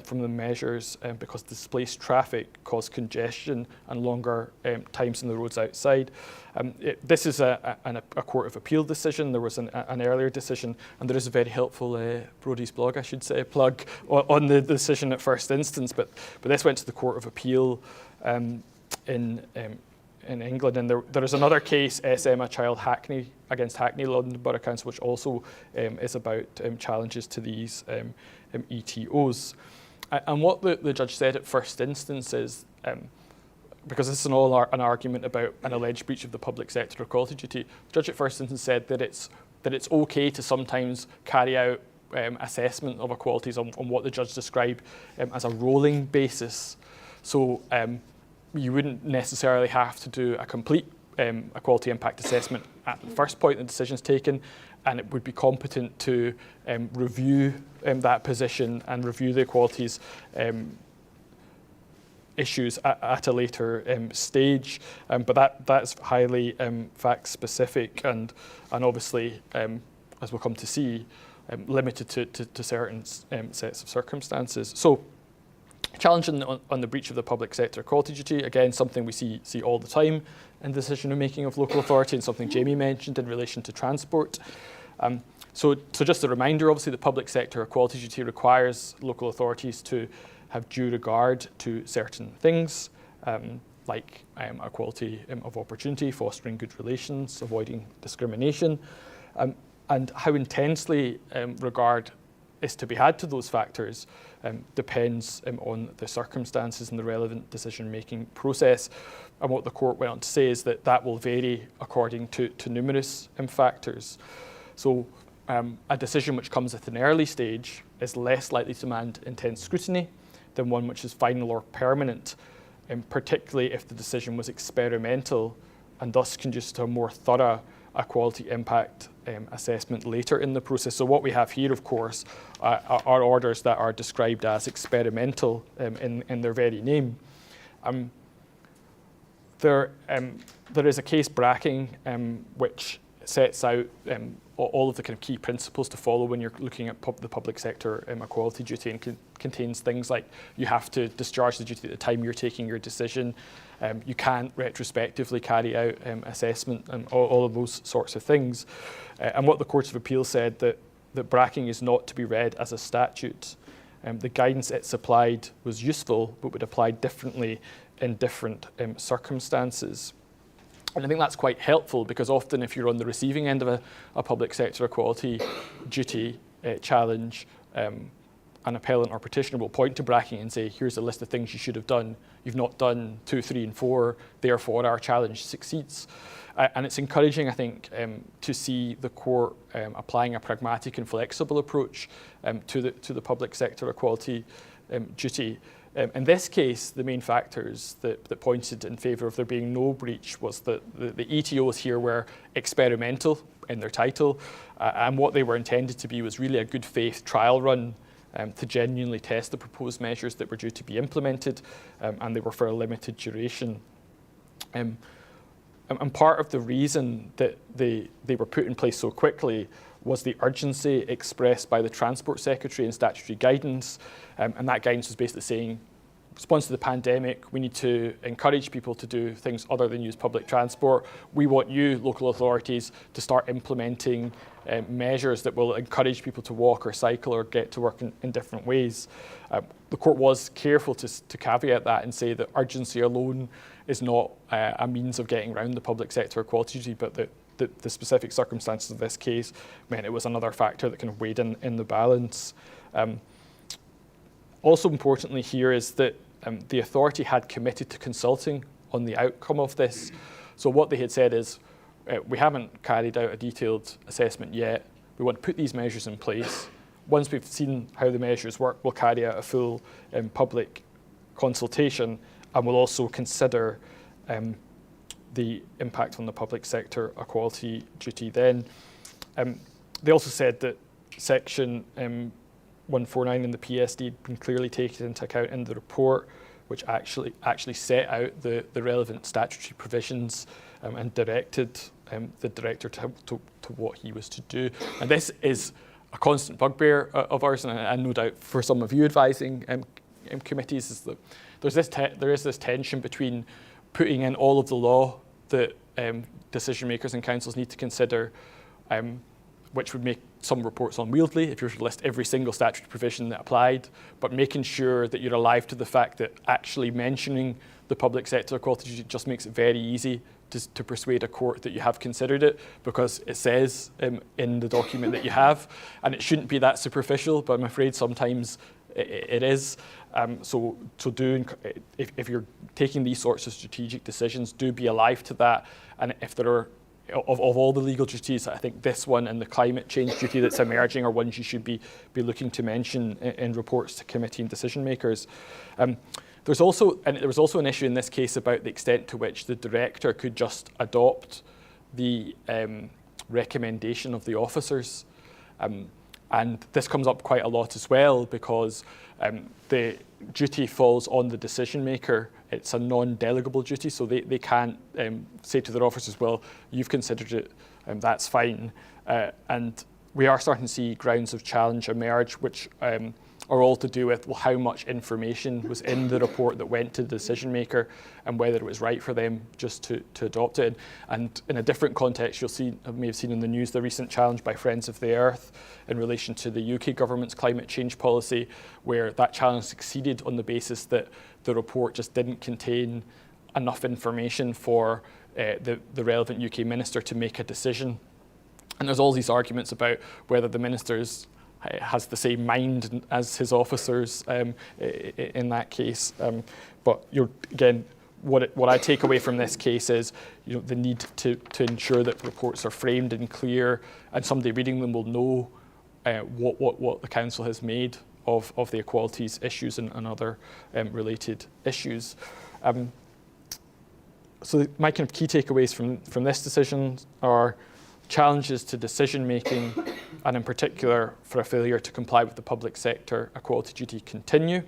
from the measures because displaced traffic caused congestion and longer times in the roads outside. This is a Court of Appeal decision. There was an earlier decision, and there is a very helpful Brodies blog, I should say, plug on the decision at first instance, but this went to the Court of Appeal in England, and there is another case, SM a Child Hackney against Hackney London Borough Council, which also is about challenges to these ETOs. And what the judge said at first instance is, because this is an argument about an alleged breach of the public sector equality duty, the judge at first instance said that it's okay to sometimes carry out assessment of equalities on what the judge described as a rolling basis. So you wouldn't necessarily have to do a complete equality impact assessment at the first point the decision's taken, and it would be competent to review that position and review the equalities issues at a later stage. But that's highly fact specific and obviously, as we'll come to see, limited to certain sets of circumstances. So, challenge on the breach of the public sector equality duty, again, something we see all the time in decision-making of local authority, and something Jamie mentioned in relation to transport. So just a reminder, obviously the public sector equality duty requires local authorities to have due regard to certain things, like equality of opportunity, fostering good relations, avoiding discrimination, and how intensely regard is to be had to those factors depends on the circumstances and the relevant decision-making process. And what the court went on to say is that will vary according to numerous factors. So a decision which comes at an early stage is less likely to demand intense scrutiny than one which is final or permanent, particularly if the decision was experimental and thus conducive to a more thorough equality impact assessment later in the process. So what we have here, of course, are orders that are described as experimental in their very name. There is a case Bracking which sets out all of the kind of key principles to follow when you're looking at the public sector equality duty, and contains things like you have to discharge the duty at the time you're taking your decision. You can't retrospectively carry out assessment and all of those sorts of things. And what the Courts of Appeal said that Bracking is not to be read as a statute. The guidance it supplied was useful, but would apply differently in different circumstances. And I think that's quite helpful, because often if you're on the receiving end of a public sector equality duty challenge, an appellant or petitioner will point to Bracking and say, here's a list of things you should have done. You've not done 2, 3, and 4, therefore our challenge succeeds. And it's encouraging, I think, to see the court applying a pragmatic and flexible approach to the public sector equality duty. In this case, the main factors that pointed in favour of there being no breach was that the ETOs here were experimental in their title, and what they were intended to be was really a good faith trial run to genuinely test the proposed measures that were due to be implemented, and they were for a limited duration. And part of the reason that they were put in place so quickly was the urgency expressed by the Transport Secretary in statutory guidance, and that guidance was basically saying, in response to the pandemic, we need to encourage people to do things other than use public transport. We want you, local authorities, to start implementing measures that will encourage people to walk or cycle or get to work in different ways. The court was careful to caveat that and say that urgency alone is not a means of getting around the public sector equality duty, but that the specific circumstances of this case meant it was another factor that kind of weighed in the balance. Also importantly here is that the authority had committed to consulting on the outcome of this. So what they had said is, we haven't carried out a detailed assessment yet. We want to put these measures in place. Once we've seen how the measures work, we'll carry out a full public consultation, and we'll also consider the impact on the public sector equality duty then. They also said that Section 149 in the PSD had been clearly taken into account in the report, which actually set out the relevant statutory provisions and directed the director to what he was to do. And this is a constant bugbear of ours, and no doubt for some of you advising committees, is that there is this tension between putting in all of the law that decision makers and councils need to consider, which would make some reports unwieldy if you were to list every single statutory provision that applied, but making sure that you're alive to the fact that actually mentioning the public sector equality duty just makes it very easy to persuade a court that you have considered it, because it says in the document that you have, and it shouldn't be that superficial, but I'm afraid sometimes it is. So if you're taking these sorts of strategic decisions, do be alive to that. And if there are, of all the legal duties, I think this one and the climate change duty that's emerging are ones you should be looking to mention in reports to committee and decision makers. There was also an issue in this case about the extent to which the director could just adopt the recommendation of the officers. And this comes up quite a lot as well, because the duty falls on the decision maker. It's a non-delegable duty, so they can't say to their officers, well, you've considered it, that's fine. And we are starting to see grounds of challenge emerge, which are all to do with, well, how much information was in the report that went to the decision maker and whether it was right for them just to adopt it. And in a different context, you may have seen in the news the recent challenge by Friends of the Earth in relation to the UK government's climate change policy, where that challenge succeeded on the basis that the report just didn't contain enough information for the relevant UK minister to make a decision. And there's all these arguments about whether the minister's has the same mind as his officers in that case. But again, what I take away from this case is the need to ensure that reports are framed and clear, and somebody reading them will know what the council has made of the equalities issues and other related issues. So my kind of key takeaways from this decision are challenges to decision making, and in particular for a failure to comply with the public sector equality duty continue.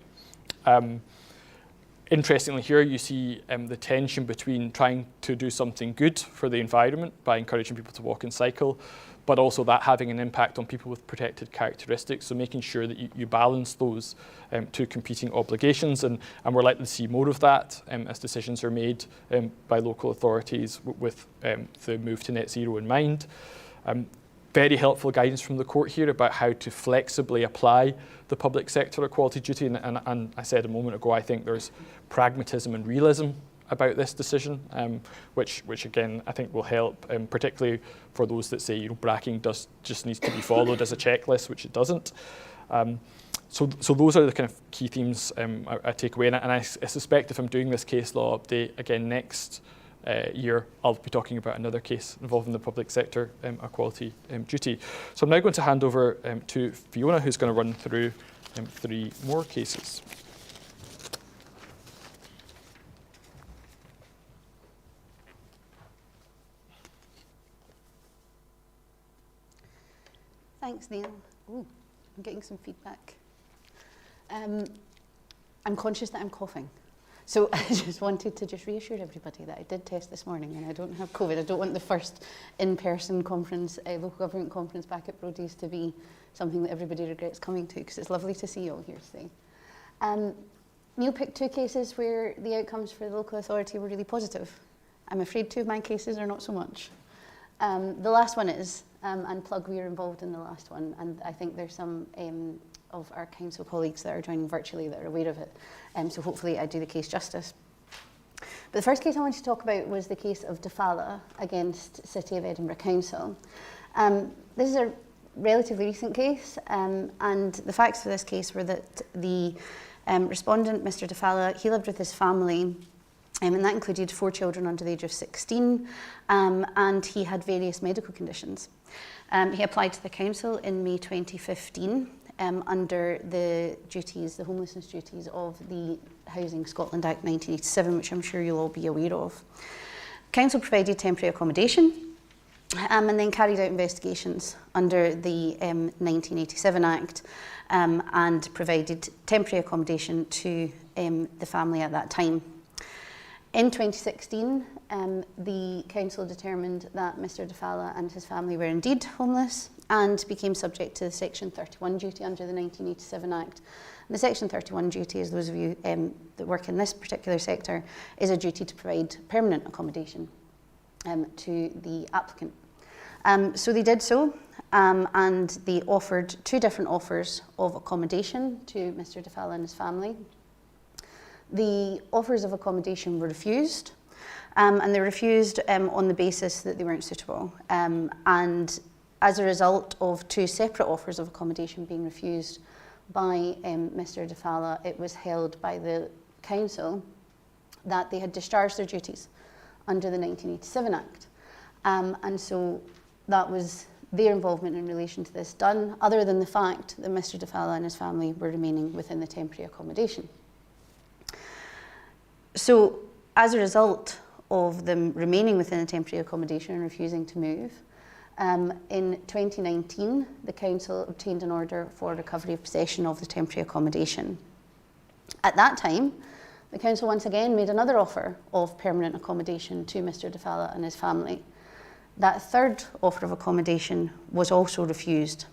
Interestingly here you see the tension between trying to do something good for the environment by encouraging people to walk and cycle, but also that having an impact on people with protected characteristics, so making sure that you balance those two competing obligations, and we're likely to see more of that as decisions are made by local authorities with the move to net zero in mind. Very helpful guidance from the court here about how to flexibly apply the public sector equality duty, and I said a moment ago, I think there's pragmatism and realism about this decision, which again I think will help, particularly for those that say bracking just needs to be followed as a checklist, which it doesn't. So those are the kind of key themes I take away, and I suspect if I'm doing this case law update again next year, I'll be talking about another case involving the public sector equality duty. So I'm now going to hand over to Fiona, who's going to run through 3 more cases. Thanks, Neil. Ooh, I'm getting some feedback. I'm conscious that I'm coughing. So I just wanted to reassure everybody that I did test this morning and I don't have COVID. I don't want the first in-person conference, local government conference back at Brodies to be something that everybody regrets coming to, because it's lovely to see you all here today. Neil picked 2 cases where the outcomes for the local authority were really positive. I'm afraid 2 of my cases are not so much. The last one is, and plug, we are involved in the last one, and I think there's some of our council colleagues that are joining virtually that are aware of it, so hopefully I do the case justice. But the first case I wanted to talk about was the case of Defala against City of Edinburgh Council. This is a relatively recent case, and the facts for this case were that the respondent, Mr. Defala, he lived with his family, and that included 4 children under the age of 16, and he had various medical conditions. He applied to the council in May 2015 under the homelessness duties of the Housing Scotland Act 1987, which I'm sure you'll all be aware of. Council provided temporary accommodation, and then carried out investigations under the 1987 Act and provided temporary accommodation to the family at that time. In 2016, the council determined that Mr De Falla and his family were indeed homeless and became subject to the Section 31 duty under the 1987 Act. And the Section 31 duty, as those of you that work in this particular sector, is a duty to provide permanent accommodation to the applicant. So they did so, and they offered 2 different offers of accommodation to Mr De Falla and his family. The offers of accommodation were refused, and they were refused on the basis that they weren't suitable. And as a result of 2 separate offers of accommodation being refused by Mr De Falla, it was held by the council that they had discharged their duties under the 1987 Act. And so that was their involvement in relation to this done, other than the fact that Mr De Falla and his family were remaining within the temporary accommodation. So, as a result of them remaining within the temporary accommodation and refusing to move, in 2019, the council obtained an order for recovery of possession of the temporary accommodation. At that time, the council once again made another offer of permanent accommodation to Mr De Falla and his family. That 3rd offer of accommodation was also refused.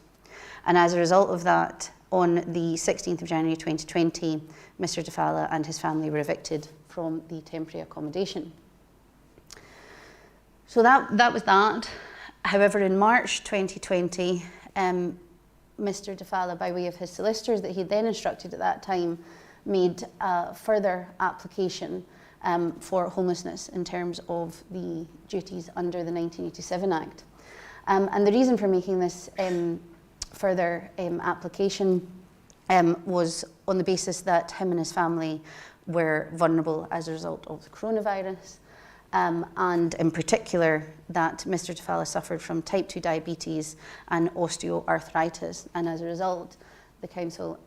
And as a result of that, on the 16th of January 2020, Mr De Falla and his family were evicted from the temporary accommodation. So that was that. However, in March 2020, Mr De Falla, by way of his solicitors that he then instructed at that time, made a further application for homelessness in terms of the duties under the 1987 Act. And the reason for making this further application was on the basis that him and his family were vulnerable as a result of the coronavirus, and in particular that Mr De Falla suffered from type 2 diabetes and osteoarthritis, and as a result the council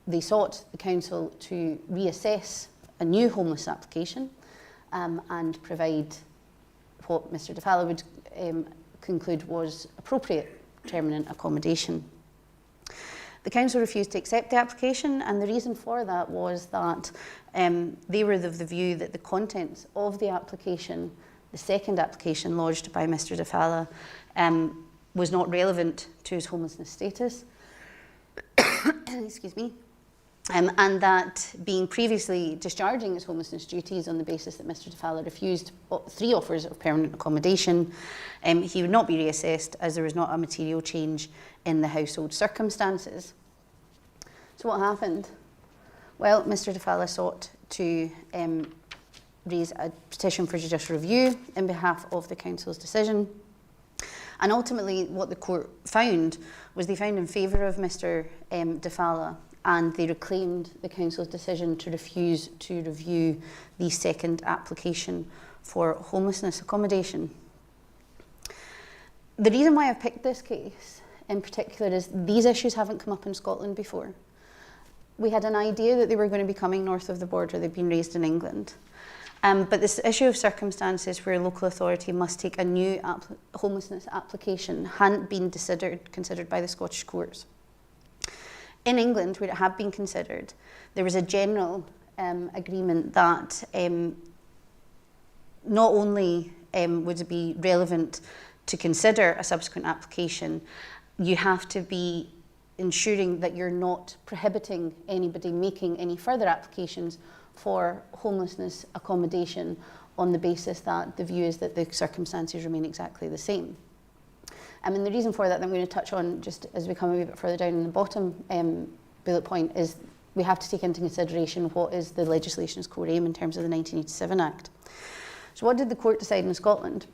they sought the council to reassess a new homeless application and provide what Mr De Falla would conclude was appropriate permanent accommodation. The council refused to accept the application, and the reason for that was that they were of the view that the contents of the application, the second application lodged by Mr De Falla, was not relevant to his homelessness status. Excuse me. And that being previously discharging his homelessness duties on the basis that Mr De Falla refused 3 offers of permanent accommodation, he would not be reassessed as there was not a material change in the household circumstances. So what happened? Well, Mr De Falla sought to raise a petition for judicial review in behalf of the council's decision. And ultimately what the court found was they found in favour of Mr De Falla, and they reclaimed the council's decision to refuse to review the second application for homelessness accommodation. The reason why I've picked this case in particular is these issues haven't come up in Scotland before. We had an idea that they were going to be coming north of the border. They've been raised in England. But this issue of circumstances where a local authority must take a new homelessness application hadn't been considered by the Scottish courts. In England, where it had been considered, there was a general agreement that not only would it be relevant to consider a subsequent application, you have to be ensuring that you're not prohibiting anybody making any further applications for homelessness accommodation on the basis that the view is that the circumstances remain exactly the same. And the reason for that I'm going to touch on just as we come a wee bit further down in the bottom bullet point is we have to take into consideration what is the legislation's core aim in terms of the 1987 Act. So what did the court decide in Scotland?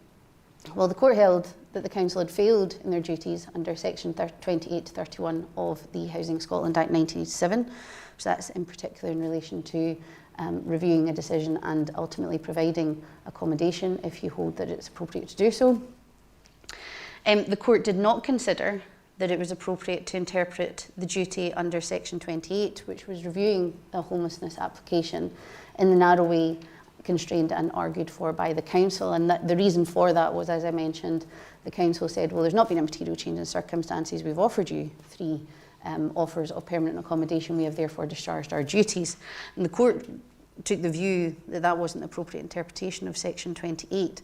Well, the court held that the council had failed in their duties under section 28 to 31 of the Housing Scotland Act 1987. So that's in particular in relation to reviewing a decision and ultimately providing accommodation if you hold that it's appropriate to do so. The court did not consider that it was appropriate to interpret the duty under section 28, which was reviewing a homelessness application, in the narrow way constrained and argued for by the council. And the reason for that was, as I mentioned, the council said, well, there's not been a material change in circumstances. We've offered you 3 offers of permanent accommodation. We have therefore discharged our duties. And the court took the view that that wasn't the appropriate interpretation of Section 28.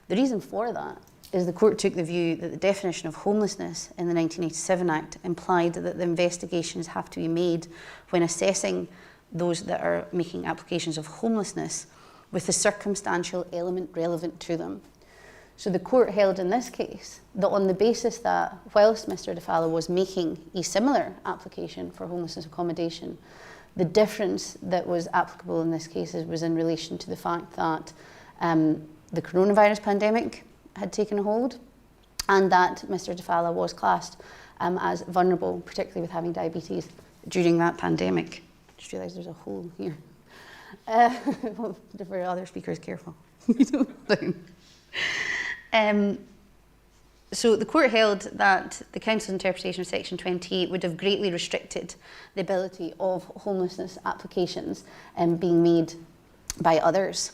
The reason for that is the court took the view that the definition of homelessness in the 1987 Act implied that the investigations have to be made when assessing those that are making applications of homelessness with the circumstantial element relevant to them. So the court held in this case that on the basis that whilst Mr. DeFalla was making a similar application for homelessness accommodation, the difference that was applicable in this case was in relation to the fact that the coronavirus pandemic had taken hold and that Mr. DeFalla was classed as vulnerable, particularly with having diabetes during that pandemic. I just realised there's a hole here. For other speakers, careful. So the court held that the council's interpretation of Section 28 would have greatly restricted the ability of homelessness applications being made by others.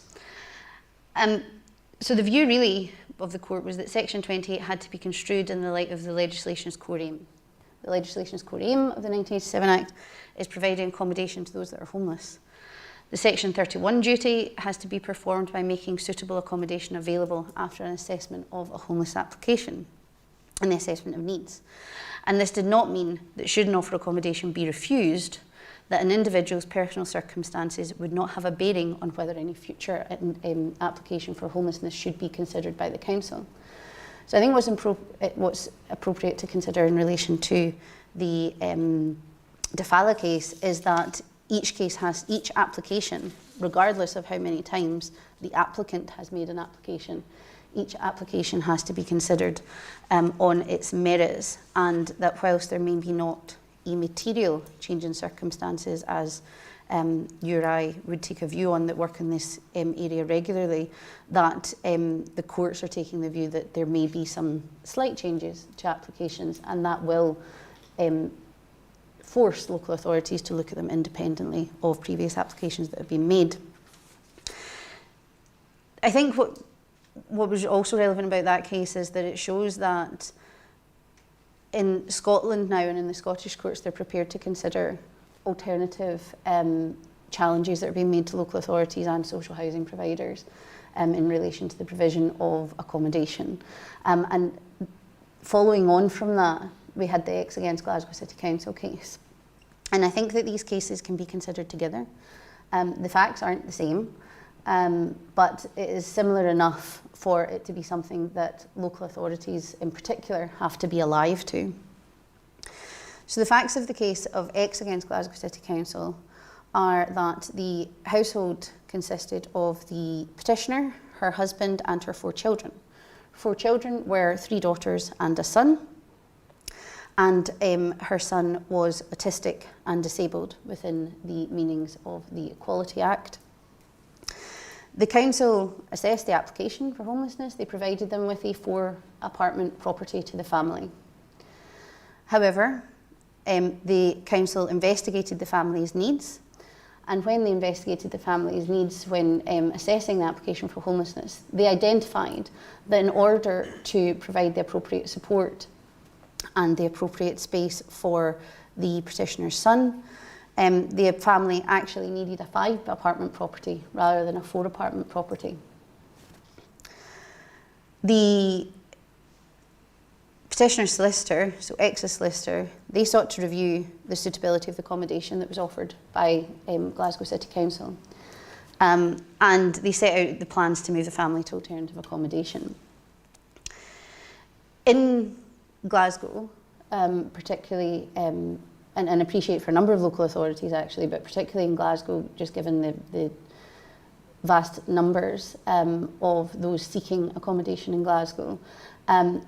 So the view really of the court was that Section 28 had to be construed in the light of the legislation's core aim. The legislation's core aim of the 1987 Act is providing accommodation to those that are homeless. The Section 31 duty has to be performed by making suitable accommodation available after an assessment of a homeless application and the assessment of needs. And this did not mean that should an offer of accommodation be refused, that an individual's personal circumstances would not have a bearing on whether any future application for homelessness should be considered by the council. So I think what's appropriate to consider in relation to the DeFalla case is that each application, regardless of how many times the applicant has made an application, each application has to be considered on its merits, and that whilst there may be not a material change in circumstances, as you or I would take a view on that work in this area regularly, that the courts are taking the view that there may be some slight changes to applications, and that will force local authorities to look at them independently of previous applications that have been made. I think what was also relevant about that case is that it shows that in Scotland now and in the Scottish courts, they're prepared to consider alternative challenges that are being made to local authorities and social housing providers in relation to the provision of accommodation. And following on from that, we had the X against Glasgow City Council case. And I think that these cases can be considered together. The facts aren't the same, but it is similar enough for it to be something that local authorities in particular have to be alive to. So the facts of the case of X against Glasgow City Council are that the household consisted of the petitioner, her husband and her 4 children. 4 children were 3 daughters and a son, and her son was autistic and disabled within the meanings of the Equality Act. The council assessed the application for homelessness. They provided them with a 4-apartment property to the family. However, the council investigated the family's needs, and when they investigated the family's needs when assessing the application for homelessness, they identified that in order to provide the appropriate support and the appropriate space for the petitioner's son, the family actually needed a 5-apartment property rather than a 4-apartment property. The petitioner's solicitor, so X's solicitor, they sought to review the suitability of the accommodation that was offered by Glasgow City Council. And they set out the plans to move the family to alternative accommodation. In Glasgow, particularly, and appreciate for a number of local authorities actually, but particularly in Glasgow, just given the vast numbers of those seeking accommodation in Glasgow,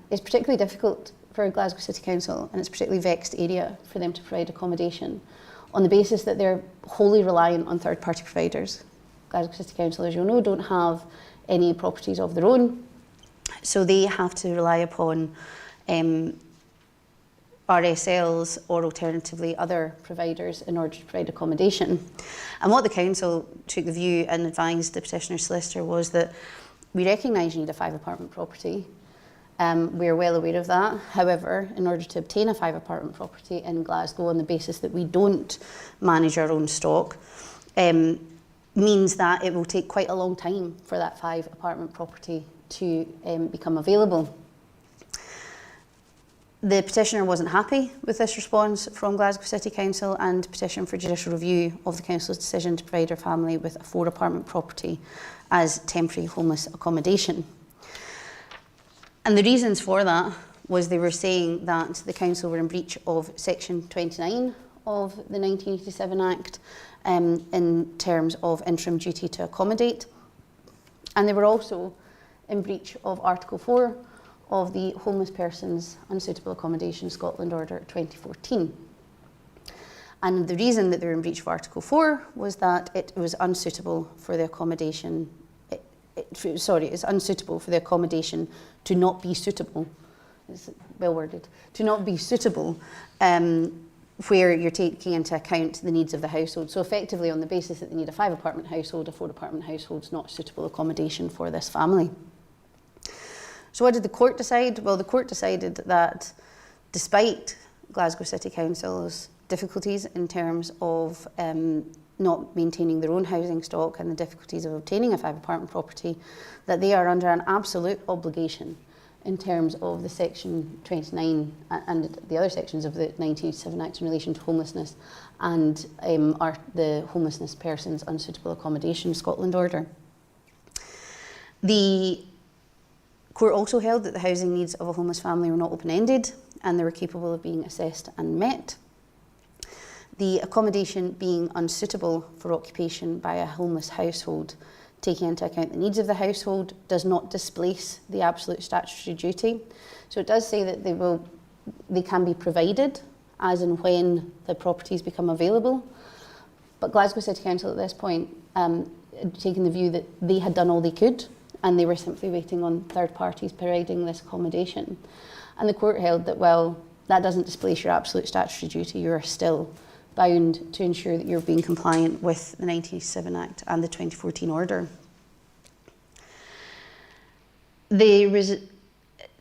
it's particularly difficult for Glasgow City Council, and it's a particularly vexed area for them to provide accommodation on the basis that they're wholly reliant on third-party providers. Glasgow City Council, as you'll know, don't have any properties of their own, so they have to rely upon RSLs or alternatively other providers in order to provide accommodation. And what the council took the view and advised the petitioner's solicitor was that we recognise you need a 5-apartment property. We're well aware of that. However, in order to obtain a 5-apartment property in Glasgow on the basis that we don't manage our own stock, means that it will take quite a long time for that 5-apartment property to become available. The petitioner wasn't happy with this response from Glasgow City Council and petitioned for judicial review of the council's decision to provide her family with a 4-apartment property as temporary homeless accommodation. And the reasons for that was they were saying that the council were in breach of Section 29 of the 1987 Act in terms of interim duty to accommodate. And they were also in breach of Article 4 of the Homeless Persons Unsuitable Accommodation Scotland Order 2014. And the reason that they were in breach of Article 4 was that it was unsuitable for the accommodation, it's unsuitable for the accommodation to not be suitable, it's well worded, to not be suitable where you're taking into account the needs of the household. So effectively on the basis that they need a 5-apartment household, a 4-apartment household is not suitable accommodation for this family. So what did the court decide? Well, the court decided that despite Glasgow City Council's difficulties in terms of not maintaining their own housing stock and the difficulties of obtaining a 5-apartment property, that they are under an absolute obligation in terms of the Section 29 and the other sections of the 1987 Act in relation to homelessness and the Homelessness Persons Unsuitable Accommodation Scotland Order. The court also held that the housing needs of a homeless family were not open-ended and they were capable of being assessed and met. The accommodation being unsuitable for occupation by a homeless household, taking into account the needs of the household, does not displace the absolute statutory duty. So it does say that they can be provided as and when the properties become available. But Glasgow City Council at this point taken the view that they had done all they could and they were simply waiting on third parties providing this accommodation. And the court held that, well, that doesn't displace your absolute statutory duty. You are still bound to ensure that you're being compliant with the 1987 Act and the 2014 order. There was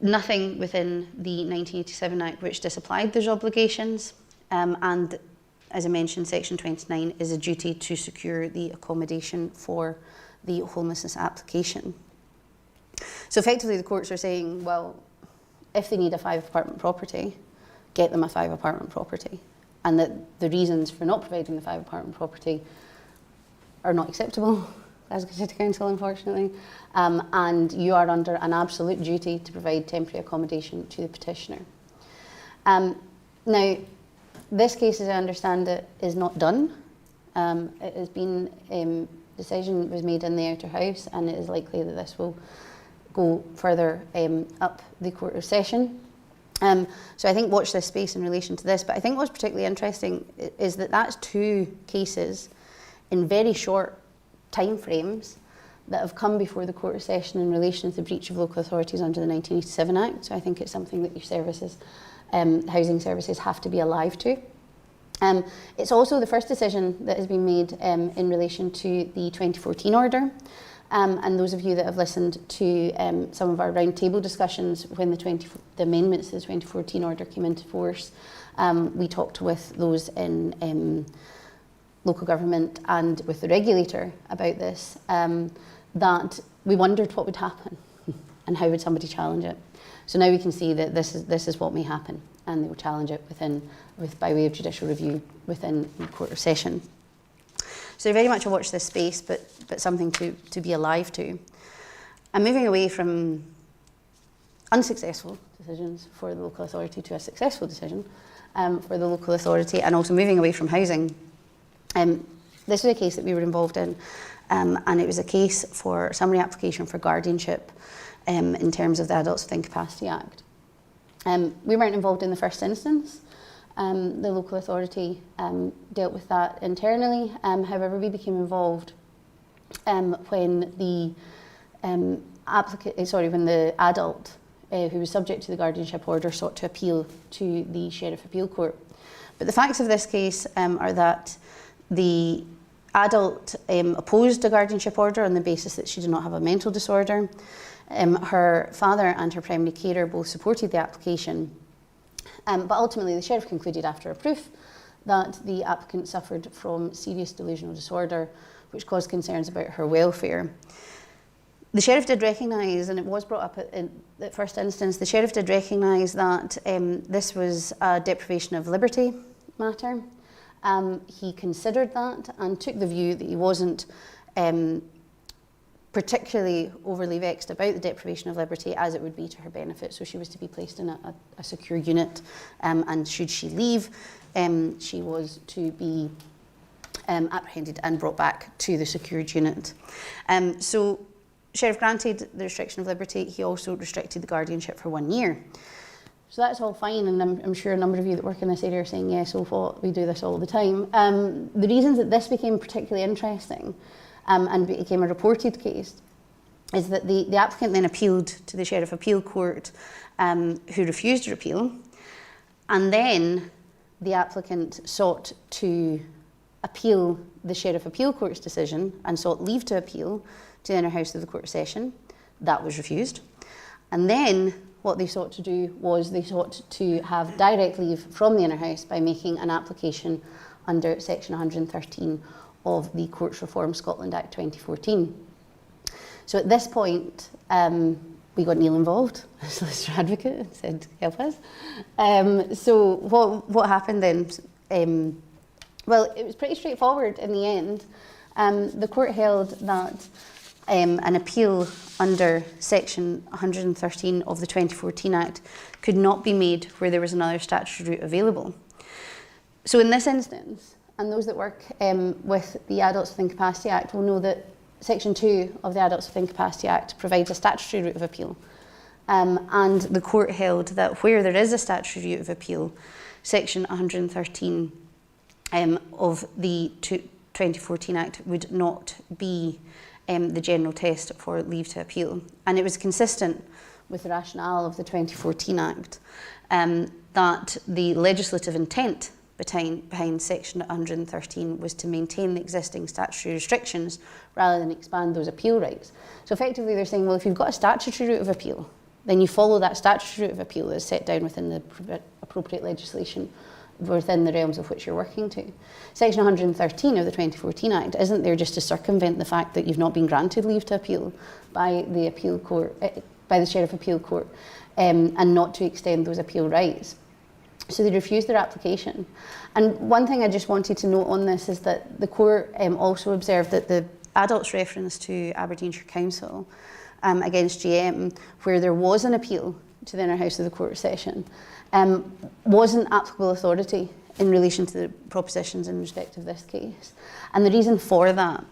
nothing within the 1987 Act which disapplied those obligations, and as I mentioned, Section 29 is a duty to secure the accommodation for the homelessness application. So effectively the courts are saying, well, if they need a 5-apartment property, get them a 5-apartment property. And that the reasons for not providing the 5-apartment property are not acceptable, Glasgow City Council, unfortunately, and you are under an absolute duty to provide temporary accommodation to the petitioner. Now, this case, as I understand it, is not done. It has been, decision was made in the Outer House, and it is likely that this will go further up the Court of Session. So I think watch this space in relation to this, but I think what's particularly interesting is that that's 2 cases in very short time frames that have come before the Court of Session in relation to the breach of local authorities under the 1987 Act. So I think it's something that your services, housing services, have to be alive to. It's also the first decision that has been made in relation to the 2014 order. And those of you that have listened to some of our roundtable discussions when the amendments to the 2014 order came into force, we talked with those in local government and with the regulator about this, that we wondered what would happen and how would somebody challenge it. So now we can see that this is what may happen, and they will challenge it by way of judicial review within the Court of Session. So very much a watch this space, but something to be alive to. And moving away from unsuccessful decisions for the local authority to a successful decision for the local authority, and also moving away from housing. This was a case that we were involved in, and it was a case for summary application for guardianship in terms of the Adults with Incapacity Act. We weren't involved in the first instance. The local authority dealt with that internally. However, we became involved when the adult who was subject to the guardianship order, sought to appeal to the Sheriff Appeal Court. But the facts of this case are that the adult opposed a guardianship order on the basis that she did not have a mental disorder. Her father and her primary carer both supported the application, but ultimately the Sheriff concluded after a proof that the applicant suffered from serious delusional disorder, which caused concerns about her welfare. The Sheriff did recognise, and it was brought up in the first instance, the Sheriff did recognise that this was a deprivation of liberty matter. He considered that and took the view that he wasn't particularly overly vexed about the deprivation of liberty, as it would be to her benefit. So she was to be placed in a secure unit, and should she leave, she was to be apprehended and brought back to the secured unit. So Sheriff granted the restriction of liberty. He also restricted the guardianship for 1 year. So that's all fine, and I'm sure a number of you that work in this area are saying, yes, so what, we do this all the time. The reasons that this became particularly interesting and became a reported case is that the applicant then appealed to the Sheriff Appeal Court, who refused to appeal, and then the applicant sought to appeal the Sheriff Appeal Court's decision and sought leave to appeal to the Inner House of the Court of Session. That was refused. And then what they sought to do was they sought to have direct leave from the Inner House by making an application under Section 113 of the Courts Reform Scotland Act 2014. So at this point, we got Neil involved, as solicitor advocate, and said, help us. So what happened then? Well, it was pretty straightforward in the end. The court held that an appeal under Section 113 of the 2014 Act could not be made where there was another statutory route available. So in this instance, and those that work with the Adults with Incapacity Act will know that Section 2 of the Adults with Incapacity Act provides a statutory route of appeal. And the court held that where there is a statutory route of appeal, Section 113 of the 2014 Act would not be the general test for leave to appeal. And it was consistent with the rationale of the 2014 Act that the legislative intent behind Section 113 was to maintain the existing statutory restrictions rather than expand those appeal rights. So effectively they're saying, well, if you've got a statutory route of appeal, then you follow that statutory route of appeal that's set down within the appropriate legislation within the realms of which you're working to. Section 113 of the 2014 Act isn't there just to circumvent the fact that you've not been granted leave to appeal by the appeal court, by the Sheriff Appeal Court, and not to extend those appeal rights. So they refused their application. And one thing I just wanted to note on this is that the court also observed that the adults' reference to Aberdeenshire Council against GM, where there was an appeal to the Inner House of the Court of Session, wasn't applicable authority in relation to the propositions in respect of this case. And the reason for that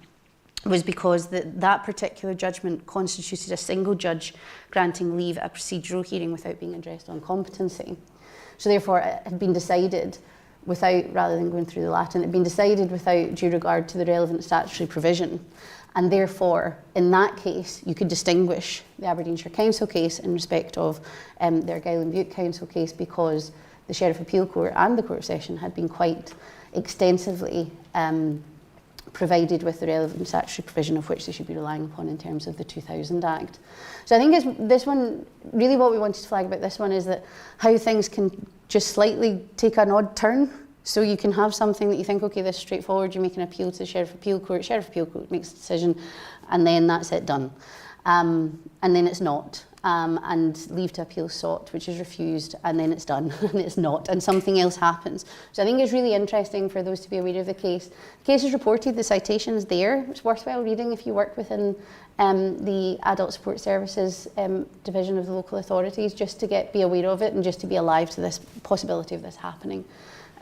was because that particular judgment constituted a single judge granting leave at a procedural hearing without being addressed on competency. So therefore it had been decided without, rather than going through the Latin, it had been decided without due regard to the relevant statutory provision. And therefore, in that case, you could distinguish the Aberdeenshire Council case in respect of the Argyll and Bute Council case, because the Sheriff Appeal Court and the Court of Session had been quite extensively provided with the relevant statutory provision of which they should be relying upon in terms of the 2000 Act. So I think this one, really what we wanted to flag about this one is that how things can just slightly take an odd turn. So you can have something that you think, okay, this is straightforward, you make an appeal to the Sheriff Appeal Court makes a decision, and then that's it, done. And then it's not. And leave to appeal sought, which is refused, and then it's done, and it's not, and something else happens. So I think it's really interesting for those to be aware of the case. The case is reported, the citation is there. It's worthwhile reading if you work within the Adult Support Services division of the local authorities, just to be aware of it and just to be alive to this possibility of this happening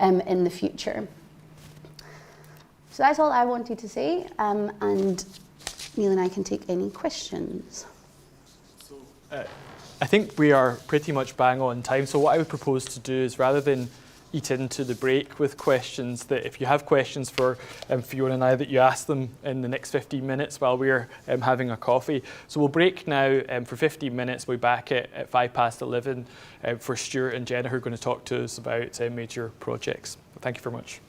in the future. So that's all I wanted to say, and Neil and I can take any questions. I think we are pretty much bang on time. So what I would propose to do is, rather than eat into the break with questions, that if you have questions for Fiona and I, that you ask them in the next 15 minutes while we're having a coffee. So we'll break now for 15 minutes. We'll be back at 11:05 for Stuart and Jenna, who are going to talk to us about major projects. Thank you very much.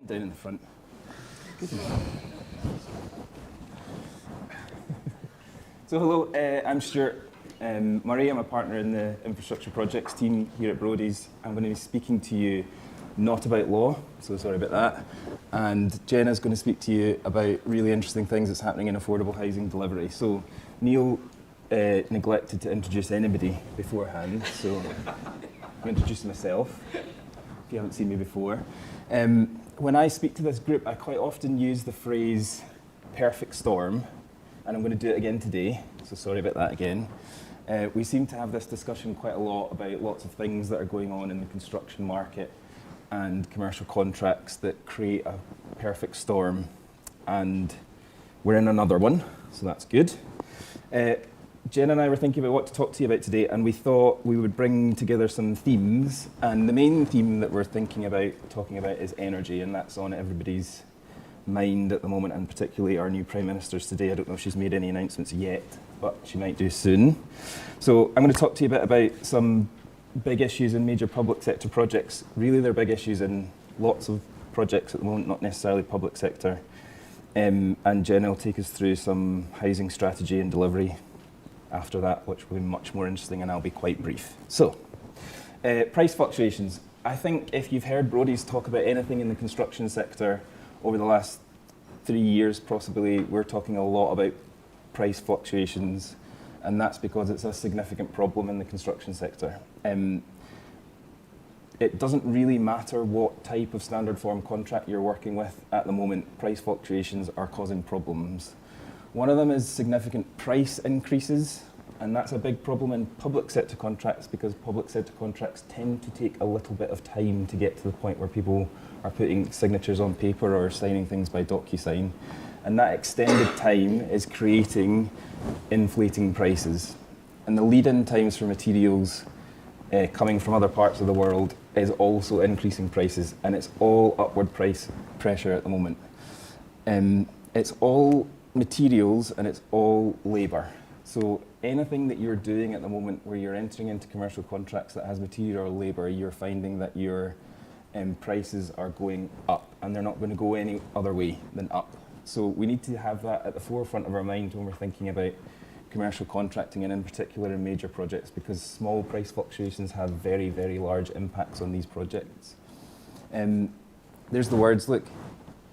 Down in the front. So hello, I'm Stuart Murray. I'm a partner in the infrastructure projects team here at Brodies. I'm going to be speaking to you not about law, so sorry about that. And Jenna's going to speak to you about really interesting things that's happening in affordable housing delivery. So Neil neglected to introduce anybody beforehand, so I'm introducing myself, if you haven't seen me before. When I speak to this group, I quite often use the phrase perfect storm, and I'm going to do it again today, so sorry about that again. We seem to have this discussion quite a lot about lots of things that are going on in the construction market and commercial contracts that create a perfect storm, and we're in another one, so that's good. Jen and I were thinking about what to talk to you about today, and we thought we would bring together some themes, and the main theme that we're talking about is energy, and that's on everybody's mind at the moment, and particularly our new Prime Minister's today. I don't know if she's made any announcements yet, but she might do soon. So I'm going to talk to you a bit about some big issues in major public sector projects. Really, they're big issues in lots of projects at the moment, not necessarily public sector. And Jen will take us through some housing strategy and delivery after that, which will be much more interesting, and I'll be quite brief. So, price fluctuations. I think if you've heard Brodies talk about anything in the construction sector over the last 3 years, possibly, we're talking a lot about price fluctuations, and that's because it's a significant problem in the construction sector. It doesn't really matter what type of standard form contract you're working with at the moment, price fluctuations are causing problems. One of them is significant price increases, and that's a big problem in public sector contracts because public sector contracts tend to take a little bit of time to get to the point where people are putting signatures on paper or signing things by DocuSign. And that extended time is creating inflating prices. And the lead-in times for materials coming from other parts of the world is also increasing prices, and it's all upward price pressure at the moment. It's all materials and it's all labour. So anything that you're doing at the moment where you're entering into commercial contracts that has material or labour, you're finding that your prices are going up, and they're not going to go any other way than up. So we need to have that at the forefront of our mind when we're thinking about commercial contracting, and in particular in major projects, because small price fluctuations have very, very large impacts on these projects. There's the words, look,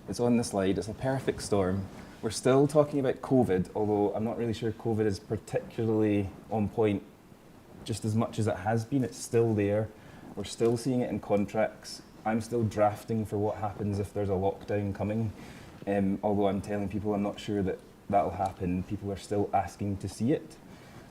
it's on the slide, it's a perfect storm. We're still talking about COVID, although I'm not really sure COVID is particularly on point just as much as it has been. It's still there. We're still seeing it in contracts. I'm still drafting for what happens if there's a lockdown coming. Although I'm telling people I'm not sure that that'll happen, people are still asking to see it.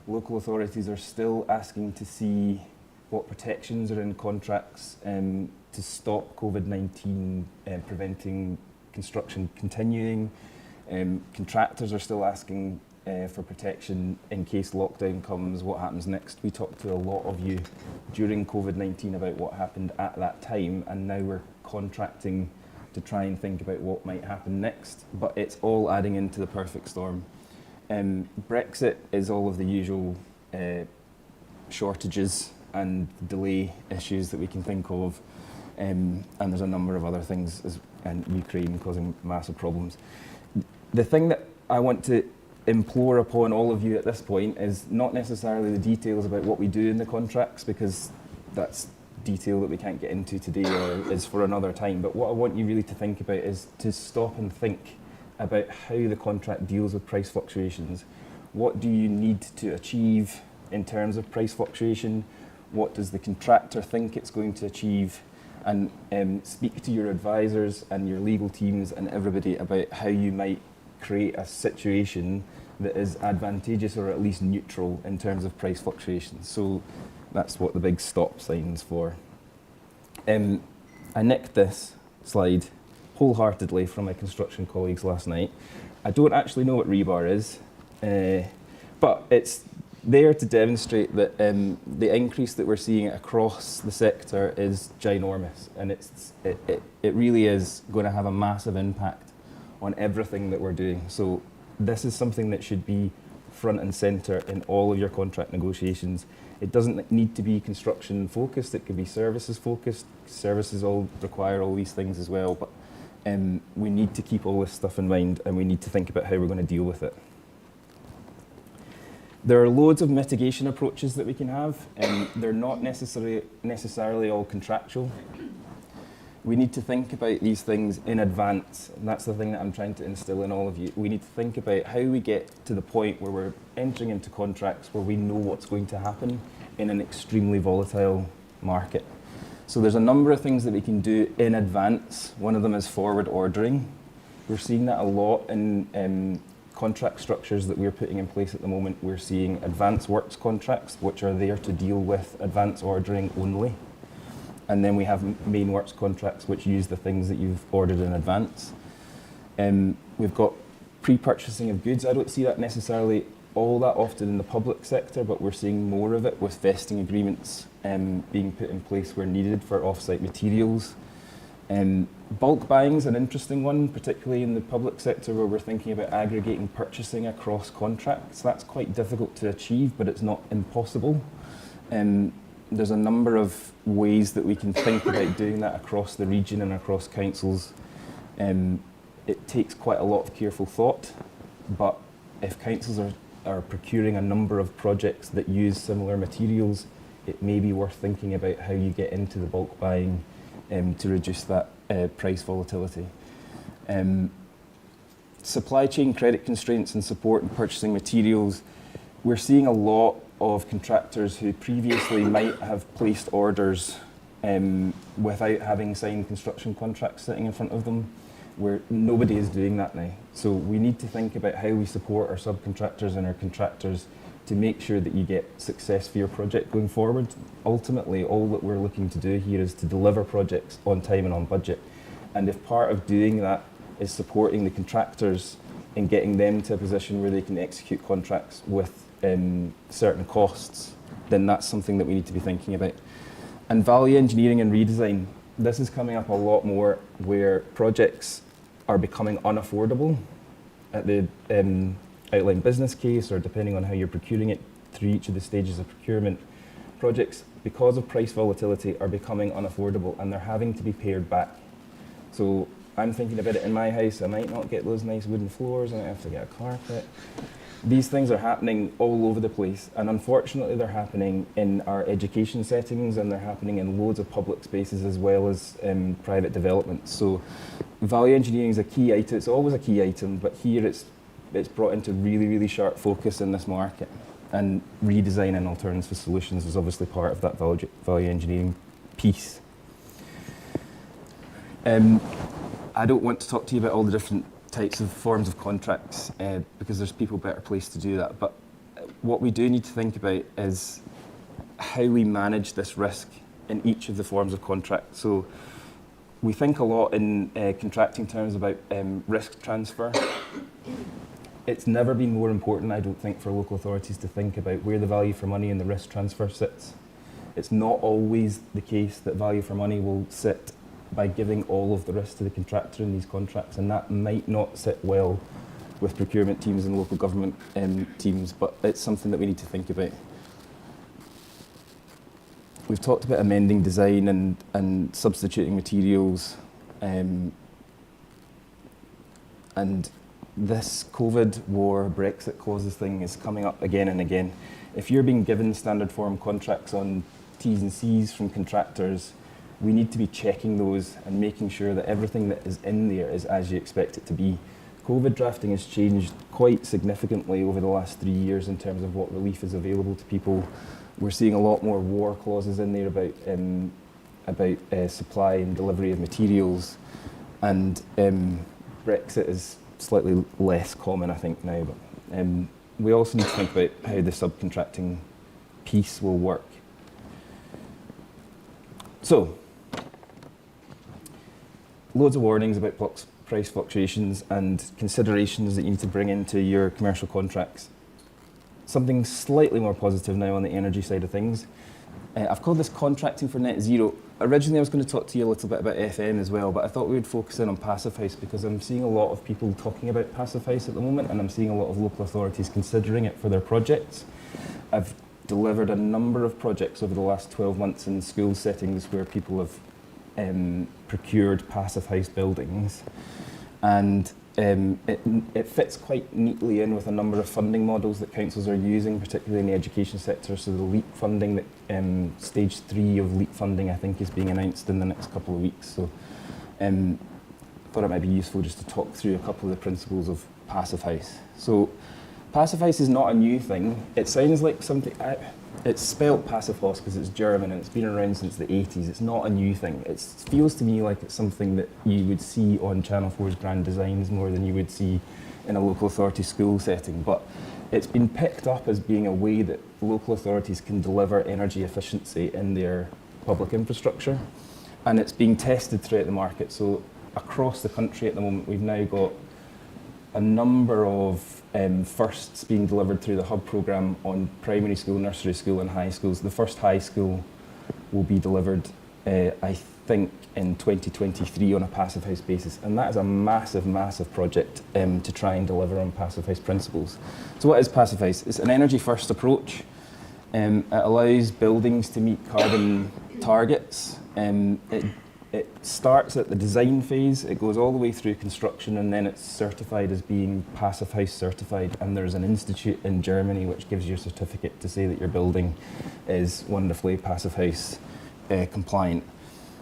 Local authorities are still asking to see what protections are in contracts to stop COVID-19 preventing construction continuing. Contractors are still asking for protection in case lockdown comes, what happens next. We talked to a lot of you during COVID-19 about what happened at that time, and now we're contracting to try and think about what might happen next, but it's all adding into the perfect storm. Brexit is all of the usual shortages and delay issues that we can think of, and there's a number of other things, and Ukraine causing massive problems. The thing that I want to implore upon all of you at this point is not necessarily the details about what we do in the contracts, because that's detail that we can't get into today or is for another time, but what I want you really to think about is to stop and think about how the contract deals with price fluctuations. What do you need to achieve in terms of price fluctuation? What does the contractor think it's going to achieve? And speak to your advisors and your legal teams and everybody about how you might create a situation that is advantageous or at least neutral in terms of price fluctuations. So that's what the big stop sign's for. I nicked this slide wholeheartedly from my construction colleagues last night. I don't actually know what rebar is, but it's there to demonstrate that the increase that we're seeing across the sector is ginormous, and it really is going to have a massive impact on everything that we're doing. So this is something that should be front and centre in all of your contract negotiations. It doesn't need to be construction focused, it could be services focused. Services all require all these things as well, but we need to keep all this stuff in mind, and we need to think about how we're going to deal with it. There are loads of mitigation approaches that we can have, and they're not necessarily all contractual. We need to think about these things in advance, and that's the thing that I'm trying to instill in all of you. We need to think about how we get to the point where we're entering into contracts where we know what's going to happen in an extremely volatile market. So there's a number of things that we can do in advance. One of them is forward ordering. We're seeing that a lot in contract structures that we're putting in place at the moment. We're seeing advance works contracts, which are there to deal with advance ordering only. And then we have main works contracts, which use the things that you've ordered in advance. We've got pre-purchasing of goods. I don't see that necessarily all that often in the public sector, but we're seeing more of it with vesting agreements being put in place where needed for off-site materials. Bulk buying is an interesting one, particularly in the public sector where we're thinking about aggregating purchasing across contracts. That's quite difficult to achieve, but it's not impossible. There's a number of ways that we can think about doing that across the region and across councils. It takes quite a lot of careful thought, but if councils are procuring a number of projects that use similar materials, it may be worth thinking about how you get into the bulk buying to reduce that price volatility. Supply chain credit constraints and support in purchasing materials. We're seeing a lot of contractors who previously might have placed orders without having signed construction contracts sitting in front of them, where nobody is doing that now. So we need to think about how we support our subcontractors and our contractors to make sure that you get success for your project going forward. Ultimately, all that we're looking to do here is to deliver projects on time and on budget. And if part of doing that is supporting the contractors and getting them to a position where they can execute contracts with certain costs, then that's something that we need to be thinking about. And value engineering and redesign. This is coming up a lot more where projects are becoming unaffordable at the outline business case, or depending on how you're procuring it through each of the stages of procurement. Projects, because of price volatility, are becoming unaffordable and they're having to be pared back. So I'm thinking about it in my house. I might not get those nice wooden floors, I might have to get a carpet. These things are happening all over the place, and unfortunately they're happening in our education settings, and they're happening in loads of public spaces as well as private developments. So value engineering is a key item. It's always a key item, but here it's brought into really, really sharp focus in this market. And redesign and alternative solutions is obviously part of that value engineering piece. I don't want to talk to you about all the different types of forms of contracts because there's people better placed to do that. But what we do need to think about is how we manage this risk in each of the forms of contract. So we think a lot in contracting terms about risk transfer. It's never been more important, I don't think, for local authorities to think about where the value for money and the risk transfer sits. It's not always the case that value for money will sit by giving all of the risk to the contractor in these contracts, and that might not sit well with procurement teams and local government teams, but it's something that we need to think about. We've talked about amending design and substituting materials, and this COVID war, Brexit clauses thing is coming up again and again. If you're being given standard form contracts on T's and C's from contractors, we need to be checking those and making sure that everything that is in there is as you expect it to be. COVID drafting has changed quite significantly over the last 3 years in terms of what relief is available to people. We're seeing a lot more war clauses in there about supply and delivery of materials, and Brexit is slightly less common, I think, now. But we also need to think about how the subcontracting piece will work. So, loads of warnings about price fluctuations and considerations that you need to bring into your commercial contracts. Something slightly more positive now on the energy side of things. I've called this contracting for net zero. Originally I was going to talk to you a little bit about FM as well, but I thought we would focus in on Passive House because I'm seeing a lot of people talking about Passive House at the moment, and I'm seeing a lot of local authorities considering it for their projects. I've delivered a number of projects over the last 12 months in school settings where people have procured passive house buildings, and it fits quite neatly in with a number of funding models that councils are using, particularly in the education sector. So the LEAP funding, that stage 3 of LEAP funding, I think, is being announced in the next couple of weeks. So I thought it might be useful just to talk through a couple of the principles of passive house. So passive house is not a new thing. It sounds like something, it's spelled passive house because it's German and it's been around since the 80s. It's not a new thing. It feels to me like it's something that you would see on Channel 4's Grand Designs more than you would see in a local authority school setting. But it's been picked up as being a way that local authorities can deliver energy efficiency in their public infrastructure. And it's being tested throughout the market. So across the country at the moment, we've now got a number of firsts being delivered through the Hub programme on primary school, nursery school and high schools. The first high school will be delivered, I think, in 2023 on a passive house basis. And that is a massive, massive project to try and deliver on passive house principles. So what is passive house? It's an energy first approach. It allows buildings to meet carbon targets. It starts at the design phase, it goes all the way through construction, and then it's certified as being passive house certified. And there's an institute in Germany which gives you a certificate to say that your building is wonderfully passive house compliant.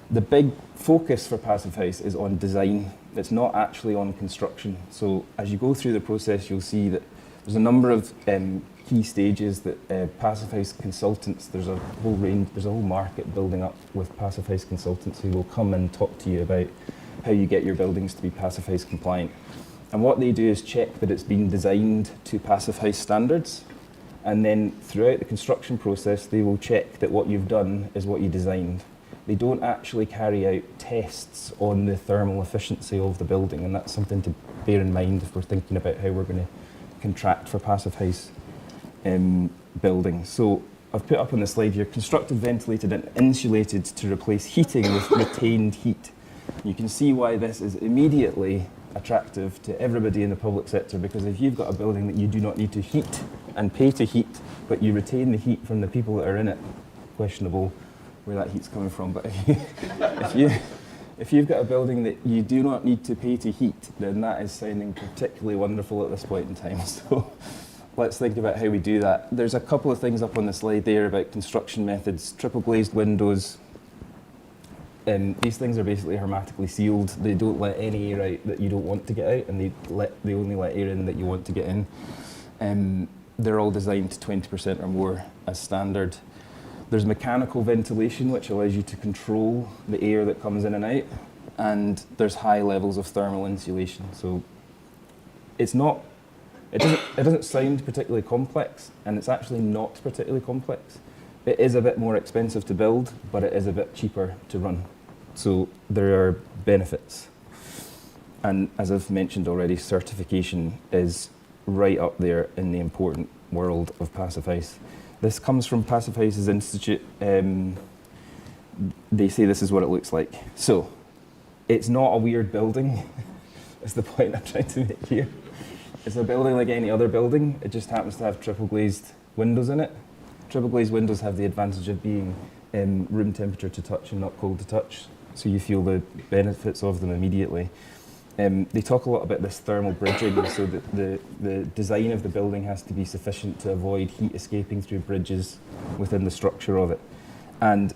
The big focus for passive house is on design. It's not actually on construction. So as you go through the process, you'll see that there's a number of key stages that passive house consultants, there's a whole range, there's a whole market building up with passive house consultants who will come and talk to you about how you get your buildings to be passive house compliant. And what they do is check that it's been designed to passive house standards, and then throughout the construction process they will check that what you've done is what you designed. They don't actually carry out tests on the thermal efficiency of the building, and that's something to bear in mind if we're thinking about how we're going to contract for passive house buildings. So I've put up on the slide here, constructed, ventilated and insulated to replace heating with retained heat. You can see why this is immediately attractive to everybody in the public sector, because if you've got a building that you do not need to heat and pay to heat, but you retain the heat from the people that are in it, questionable where that heat's coming from, but if you've got a building that you do not need to pay to heat, then that is sounding particularly wonderful at this point in time. So let's think about how we do that. There's a couple of things up on the slide there about construction methods. Triple glazed windows. These things are basically hermetically sealed. They don't let any air out that you don't want to get out, and they only let air in that you want to get in. They're all designed to 20% or more as standard. There's mechanical ventilation, which allows you to control the air that comes in and out, and there's high levels of thermal insulation. So it doesn't sound particularly complex, and it's actually not particularly complex. It is a bit more expensive to build, but it is a bit cheaper to run. So there are benefits. And as I've mentioned already, certification is right up there in the important world of passive house. This comes from Passive Houses Institute. They say this is what it looks like. So it's not a weird building, is the point I'm trying to make here. It's a building like any other building. It just happens to have triple glazed windows in it. Triple glazed windows have the advantage of being room temperature to touch and not cold to touch, so you feel the benefits of them immediately. They talk a lot about this thermal bridging, so that the design of the building has to be sufficient to avoid heat escaping through bridges within the structure of it. And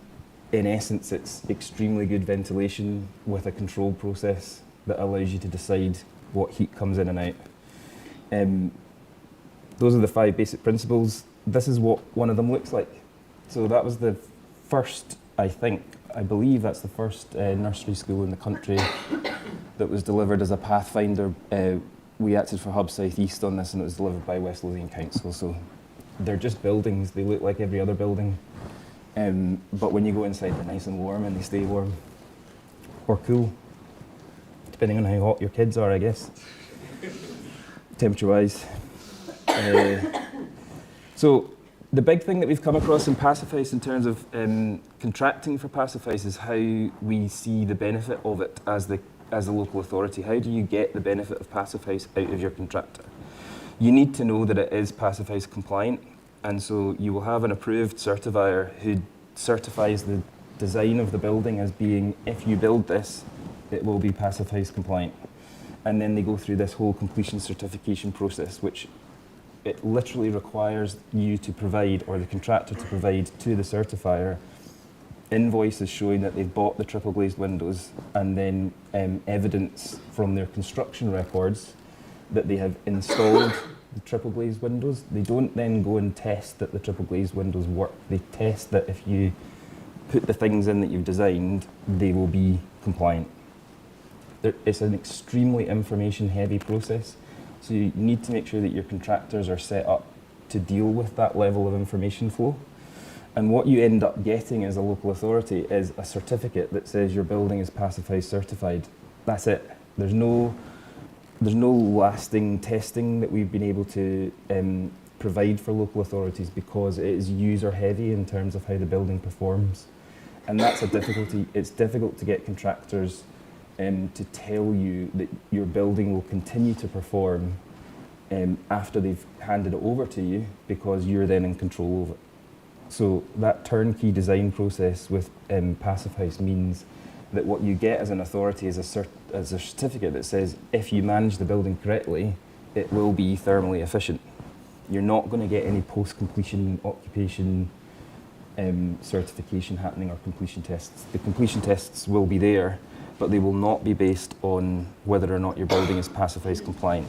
in essence, it's extremely good ventilation with a control process that allows you to decide what heat comes in and out. Those are the 5 basic principles. This is what one of them looks like. So that was the first, I believe that's the first nursery school in the country that was delivered as a Pathfinder. We acted for Hub South East on this, and it was delivered by West Lothian Council. So they're just buildings. They look like every other building. But when you go inside, they're nice and warm, and they stay warm. Or cool, depending on how hot your kids are, I guess, temperature-wise. So the big thing that we've come across in passive house in terms of contracting for passive house is how we see the benefit of it as a local authority. How do you get the benefit of passive house out of your contractor? You need to know that it is passive house compliant, and so you will have an approved certifier who certifies the design of the building as being, if you build this, it will be Passive House compliant. And then they go through this whole completion certification process, which it literally requires you to provide, or the contractor to provide to the certifier, invoices showing that they've bought the triple glazed windows, and then evidence from their construction records that they have installed the triple glazed windows. They don't then go and test that the triple glazed windows work. They test that if you put the things in that you've designed, they will be compliant. It's an extremely information heavy process, so you need to make sure that your contractors are set up to deal with that level of information flow. And what you end up getting as a local authority is a certificate that says your building is Passive House certified. That's it. There's no lasting testing that we've been able to provide for local authorities, because it is user heavy in terms of how the building performs. And that's a difficulty. It's difficult to get contractors to tell you that your building will continue to perform after they've handed it over to you, because you're then in control of it. So that turnkey design process with Passive House means that what you get as an authority is a certificate that says if you manage the building correctly, it will be thermally efficient. You're not going to get any post-completion occupation certification happening, or completion tests. The completion tests will be there, but they will not be based on whether or not your building is Passive House compliant.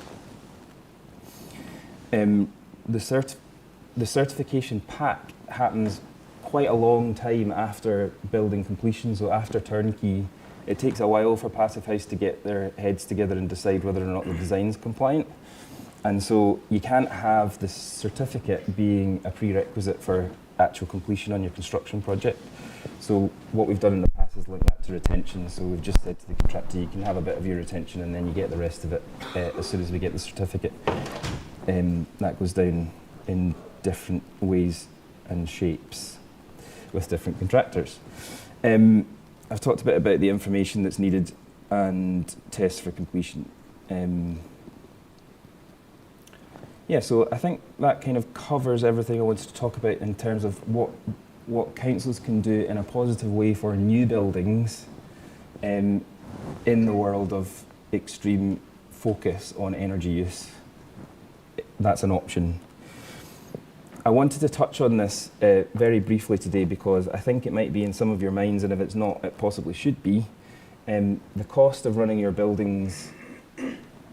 The certification pack happens quite a long time after building completion, so after turnkey. It takes a while for Passive House to get their heads together and decide whether or not the design's compliant. And so you can't have the certificate being a prerequisite for actual completion on your construction project. So what we've done in the past is link that to retention. So we've just said to the contractor, you can have a bit of your retention and then you get the rest of it as soon as we get the certificate. That goes down in different ways and shapes with different contractors. I've talked a bit about the information that's needed and tests for completion. So I think that kind of covers everything I wanted to talk about in terms of what councils can do in a positive way for new buildings in the world of extreme focus on energy use. That's an option. I wanted to touch on this very briefly today, because I think it might be in some of your minds, and if it's not, it possibly should be. The cost of running your buildings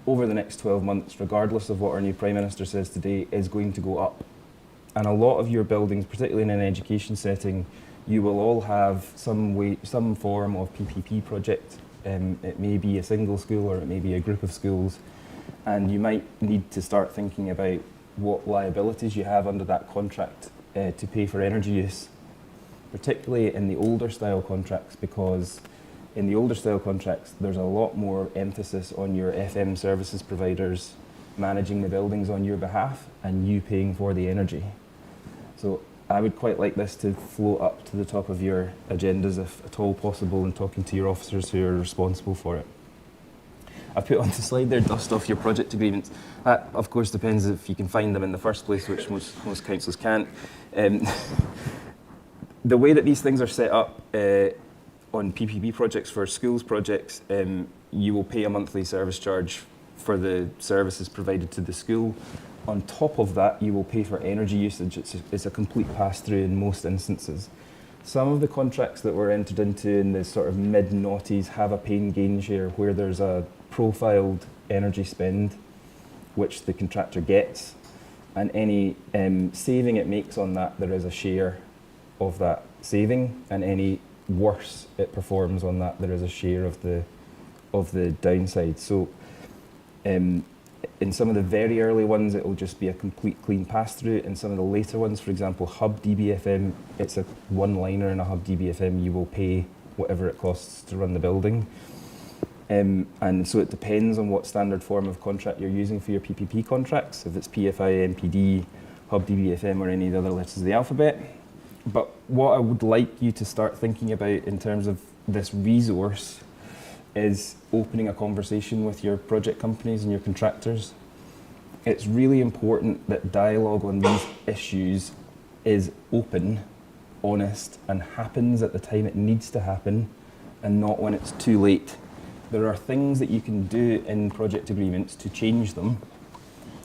over the next 12 months, regardless of what our new Prime Minister says today, is going to go up. And a lot of your buildings, particularly in an education setting, you will all have some form of PPP project. It may be a single school, or it may be a group of schools, and you might need to start thinking about what liabilities you have under that contract to pay for energy use, particularly in the older style contracts, because in the older style contracts there's a lot more emphasis on your FM services providers managing the buildings on your behalf and you paying for the energy. So I would quite like this to float up to the top of your agendas, if at all possible, and talking to your officers who are responsible for it. I put on the slide there, dust off your project agreements. That, of course, depends if you can find them in the first place, which most councils can't. The way that these things are set up on PPP projects, for schools projects, you will pay a monthly service charge for the services provided to the school. On top of that, you will pay for energy usage. It's a complete pass-through in most instances. Some of the contracts that were entered into in the sort of mid-noughties have a pain-gain share, where there's a profiled energy spend, which the contractor gets, and any saving it makes on that, there is a share of that saving, and any worse it performs on that, there is a share of the downside. So in some of the very early ones, it will just be a complete clean pass-through. In some of the later ones, for example, Hub DBFM, it's a one-liner in a Hub DBFM. You will pay whatever it costs to run the building. And so it depends on what standard form of contract you're using for your PPP contracts, if it's PFI, NPD, Hub DBFM, or any of the other letters of the alphabet. But what I would like you to start thinking about in terms of this resource is opening a conversation with your project companies and your contractors. It's really important that dialogue on these issues is open honest and happens at the time it needs to happen and not when it's too late. There are things that you can do in project agreements to change them,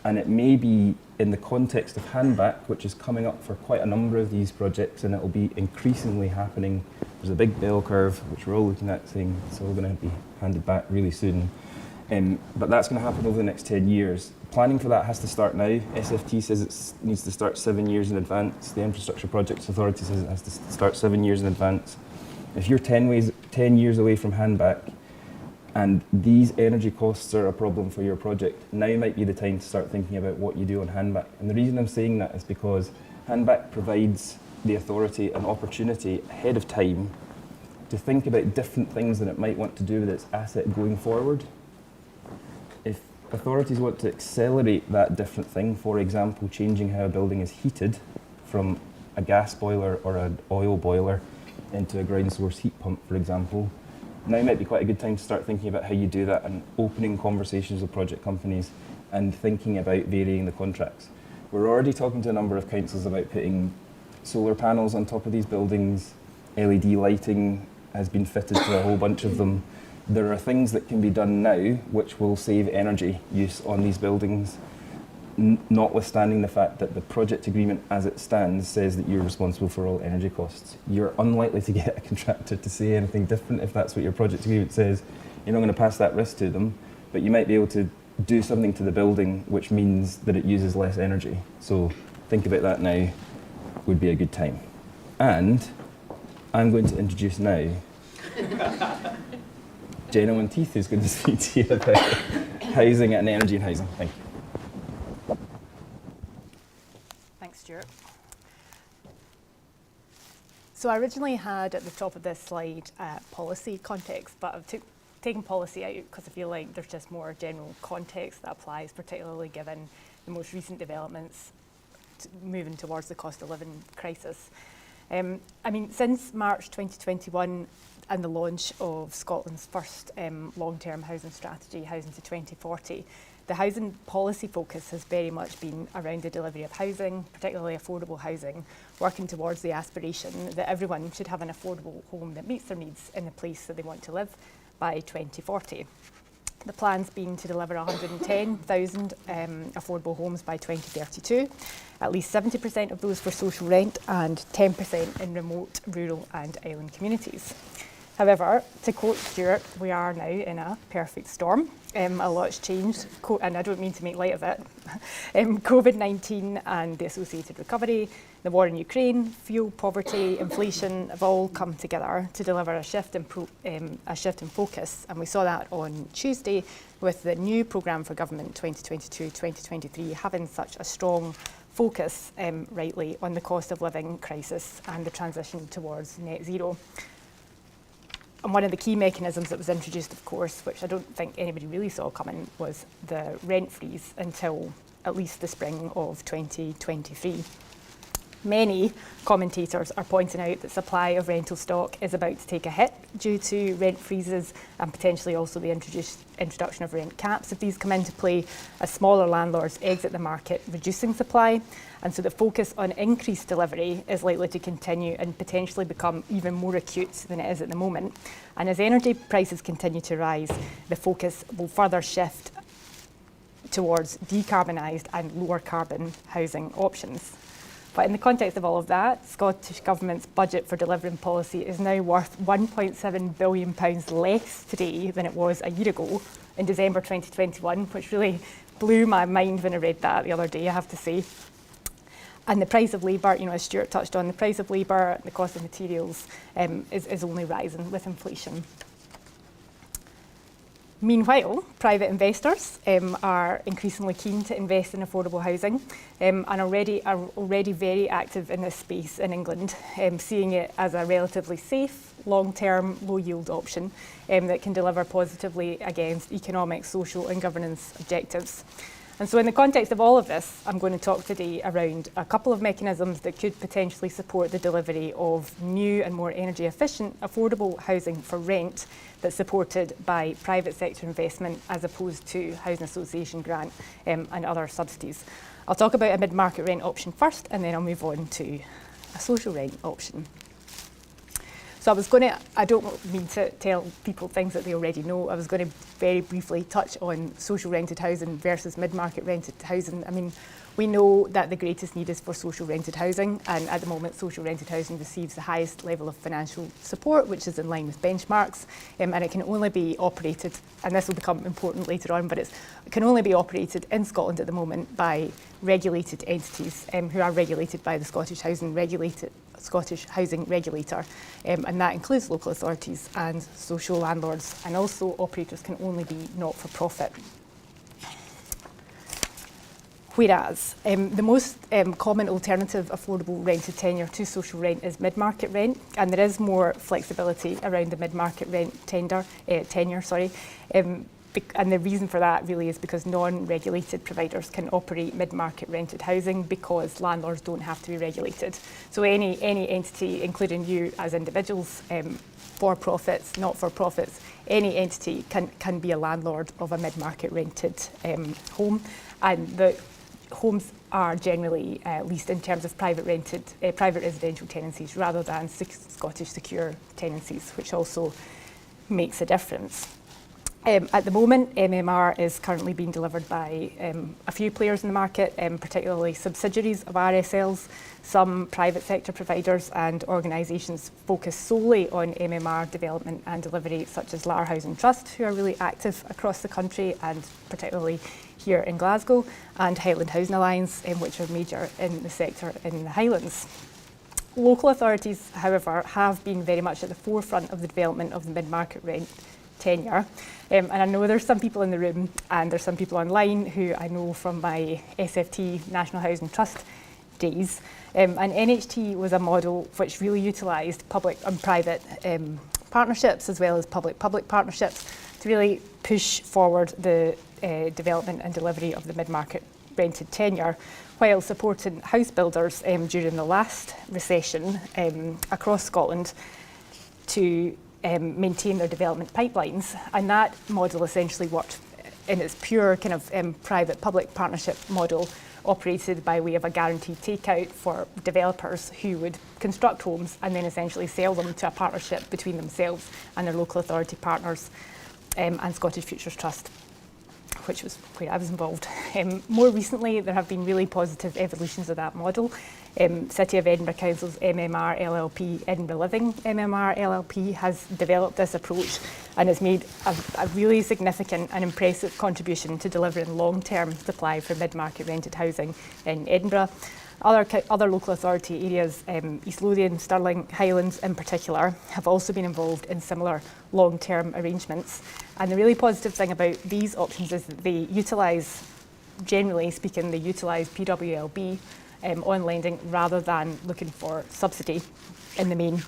and it may be in the context of handback, which is coming up for quite a number of these projects, and it will be increasingly happening. There's a big bell curve, which we're all looking at, saying it's all going to be handed back really soon. But that's going to happen over the next 10 years. Planning for that has to start now. SFT says it needs to start 7 years in advance. The Infrastructure Projects Authority says it has to start 7 years in advance. If you're 10 years away from handback, and these energy costs are a problem for your project, now might be the time to start thinking about what you do on handback. And the reason I'm saying that is because handback provides the authority an opportunity ahead of time to think about different things that it might want to do with its asset going forward. If authorities want to accelerate that different thing, for example, changing how a building is heated from a gas boiler or an oil boiler into a ground source heat pump, for example, now might be quite a good time to start thinking about how you do that and opening conversations with project companies and thinking about varying the contracts. We're already talking to a number of councils about putting solar panels on top of these buildings. LED lighting has been fitted to a whole bunch of them. There are things that can be done now which will save energy use on these buildings, notwithstanding the fact that the project agreement as it stands says that you're responsible for all energy costs. You're unlikely to get a contractor to say anything different if that's what your project agreement says. You're not going to pass that risk to them, but you might be able to do something to the building which means that it uses less energy. So think about that now, would be a good time. And I'm going to introduce now Jenna Monteith, who's going to speak to you about housing and energy and housing. Thank you. Thanks, Stuart. So I originally had at the top of this slide policy context, but I've taken policy out because I feel like there's just more general context that applies, particularly given the most recent developments moving towards the cost of living crisis. I mean, since March 2021 and the launch of Scotland's first long-term housing strategy, Housing to 2040, the housing policy focus has very much been around the delivery of housing, particularly affordable housing, working towards the aspiration that everyone should have an affordable home that meets their needs in the place that they want to live by 2040. The plan's been to deliver 110,000 affordable homes by 2032, at least 70% of those for social rent and 10% in remote, rural and island communities. However, to quote Stuart, we are now in a perfect storm. A lot's changed, and I don't mean to make light of it. COVID-19 and the associated recovery, the war in Ukraine, fuel, poverty, inflation have all come together to deliver a shift in focus, and we saw that on Tuesday with the new programme for government 2022-2023 having such a strong focus, rightly, on the cost of living crisis and the transition towards net zero. And one of the key mechanisms that was introduced, of course, which I don't think anybody really saw coming, was the rent freeze until at least the spring of 2023. Many commentators are pointing out that supply of rental stock is about to take a hit due to rent freezes and potentially also the introduction of rent caps if these come into play as smaller landlords exit the market, reducing supply. And so the focus on increased delivery is likely to continue and potentially become even more acute than it is at the moment. And as energy prices continue to rise, the focus will further shift towards decarbonised and lower carbon housing options. But in the context of all of that, Scottish Government's budget for delivering policy is now worth £1.7 billion less today than it was a year ago in December 2021, which really blew my mind when I read that the other day, I have to say. And the price of labour, as Stuart touched on, the price of labour, the cost of materials is only rising with inflation. Meanwhile, private investors are increasingly keen to invest in affordable housing and are already very active in this space in England, seeing it as a relatively safe, long-term, low-yield option that can deliver positively against economic, social and governance objectives. And so in the context of all of this, I'm going to talk today around a couple of mechanisms that could potentially support the delivery of new and more energy efficient, affordable housing for rent that's supported by private sector investment as opposed to housing association grant and other subsidies. I'll talk about a mid-market rent option first, and then I'll move on to a social rent option. So I don't mean to tell people things that they already know. I was going to very briefly touch on social rented housing versus mid-market rented housing. I mean, we know that the greatest need is for social rented housing, and at the moment social rented housing receives the highest level of financial support, which is in line with benchmarks, and it can only be operated, and this will become important later on, but it can only be operated in Scotland at the moment by regulated entities who are regulated by the Scottish Housing Regulator, and that includes local authorities and social landlords, and also operators can only be not-for-profit. Whereas the most common alternative affordable rented tenure to social rent is mid-market rent, and there is more flexibility around the mid-market rent tenure. And the reason for that really is because non-regulated providers can operate mid-market rented housing because landlords don't have to be regulated. So any entity, including you as individuals, for-profits, not-for-profits, any entity can be a landlord of a mid-market rented home, and the homes are generally leased in terms of private residential tenancies rather than Scottish secure tenancies, which also makes a difference. At the moment, MMR is currently being delivered by a few players in the market, particularly subsidiaries of RSLs, some private sector providers and organisations focused solely on MMR development and delivery, such as Lar Housing Trust, who are really active across the country and particularly here in Glasgow, and Highland Housing Alliance, which are major in the sector in the Highlands. Local authorities, however, have been very much at the forefront of the development of the mid-market rent tenure. And I know there's some people in the room and there's some people online who I know from my SFT National Housing Trust days. And NHT was a model which really utilised public and private partnerships as well as public-public partnerships to really push forward the development and delivery of the mid-market rented tenure, while supporting house builders during the last recession across Scotland to maintain their development pipelines. And that model essentially worked in its pure kind of private-public partnership model, operated by way of a guaranteed takeout for developers who would construct homes and then essentially sell them to a partnership between themselves and their local authority partners and Scottish Futures Trust, which was where I was involved. More recently, there have been really positive evolutions of that model. City of Edinburgh Council's MMR LLP, Edinburgh Living MMR LLP, has developed this approach and has made a really significant and impressive contribution to delivering long-term supply for mid-market rented housing in Edinburgh. Other local authority areas, East Lothian, Stirling, Highlands in particular, have also been involved in similar long-term arrangements. And the really positive thing about these options is that they utilise, generally speaking, they utilise PWLB on lending rather than looking for subsidy in the main.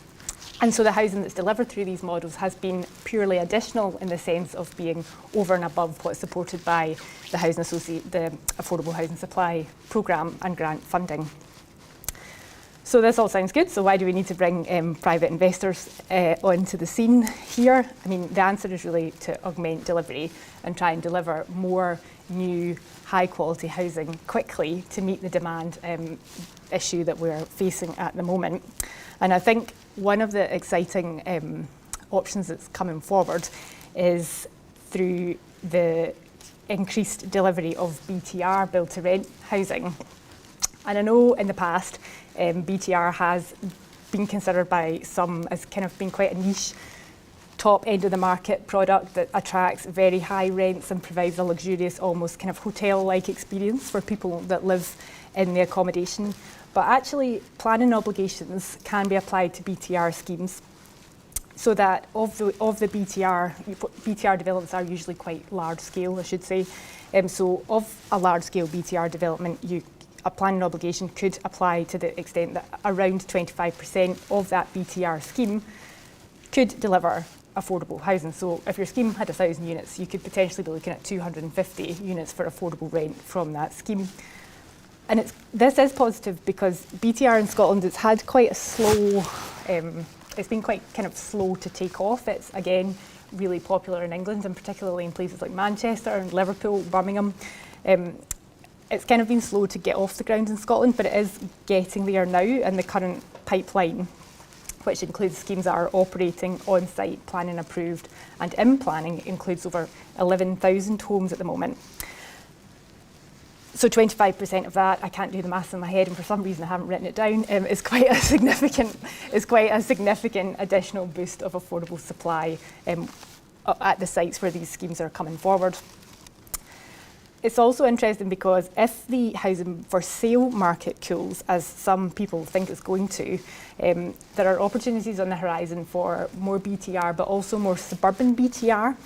And so the housing that's delivered through these models has been purely additional in the sense of being over and above what's supported by the the Affordable Housing Supply Programme and grant funding. So this all sounds good, so why do we need to bring private investors onto the scene here? I mean, the answer is really to augment delivery and try and deliver more new, high-quality housing quickly to meet the demand issue that we're facing at the moment. And I think one of the exciting options that's coming forward is through the increased delivery of BTR, build-to-rent housing. And I know in the past, BTR has been considered by some as kind of being quite a niche, top end of the market product that attracts very high rents and provides a luxurious, almost kind of hotel-like experience for people that live in the accommodation. But actually, planning obligations can be applied to BTR schemes, so that of the BTR developments are usually quite large scale, I should say. So of a large scale BTR development, a planning obligation could apply to the extent that around 25% of that BTR scheme could deliver affordable housing. So if your scheme had 1,000 units, you could potentially be looking at 250 units for affordable rent from that scheme. And this is positive because BTR in Scotland, it's had quite a slow, it's been quite kind of slow to take off. It's again really popular in England and particularly in places like Manchester and Liverpool, Birmingham. It's kind of been slow to get off the ground in Scotland, but it is getting there now, and the current pipeline, which includes schemes that are operating on site, planning approved, and in planning, includes over 11,000 homes at the moment. So 25% of that, I can't do the maths in my head, and for some reason I haven't written it down, is quite a significant additional boost of affordable supply at the sites where these schemes are coming forward. It's also interesting because if the housing for sale market cools, as some people think it's going to, there are opportunities on the horizon for more BTR, but also more suburban BTR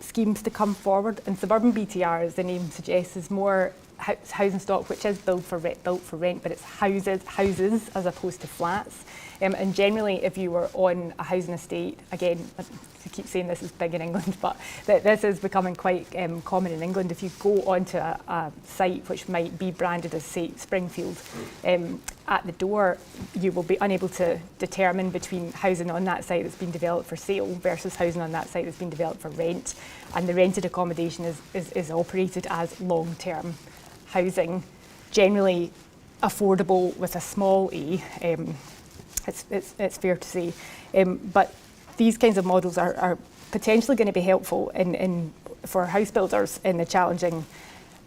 schemes to come forward. And suburban BTR, as the name suggests, is more housing stock which is built for rent, but it's houses as opposed to flats. And generally, if you were on a housing estate, again, I keep saying this is big in England, but this is becoming quite common in England. If you go onto a site which might be branded as, say, Springfield, at the door, you will be unable to determine between housing on that site that's been developed for sale versus housing on that site that's been developed for rent. And the rented accommodation is operated as long-term housing, generally affordable with a small a. It's fair to say, but these kinds of models are potentially going to be helpful for house builders in the challenging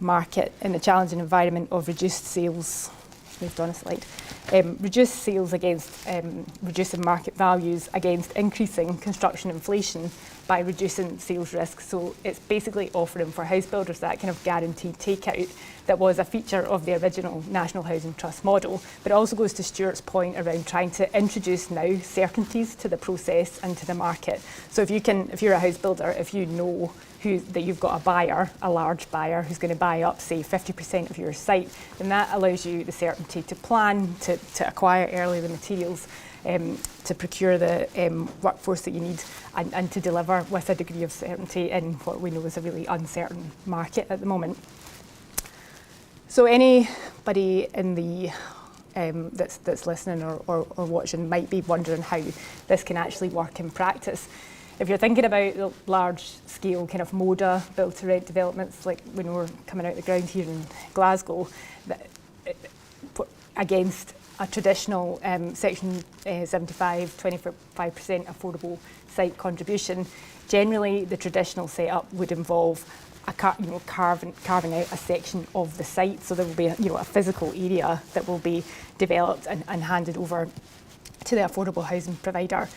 market, in the challenging environment of reduced sales. Moved on a slide. Reduced sales against reducing market values against increasing construction inflation by reducing sales risk. So it's basically offering for house builders that kind of guaranteed takeout that was a feature of the original National Housing Trust model. But it also goes to Stuart's point around trying to introduce now certainties to the process and to the market. So if you're a house builder, if you know that you've got a buyer, a large buyer, who's going to buy up, say, 50% of your site, then that allows you the certainty to plan, to acquire early the materials, to procure the workforce that you need, and to deliver with a degree of certainty in what we know is a really uncertain market at the moment. So anybody in the that's listening or watching might be wondering how this can actually work in practice. If you're thinking about the large-scale kind of MODA build-to-rent developments, like when we're coming out the ground here in Glasgow, against a traditional Section 75, 25% affordable site contribution, generally the traditional setup would involve carving out a section of the site. So there will be a physical area that will be developed and handed over to the affordable housing provider.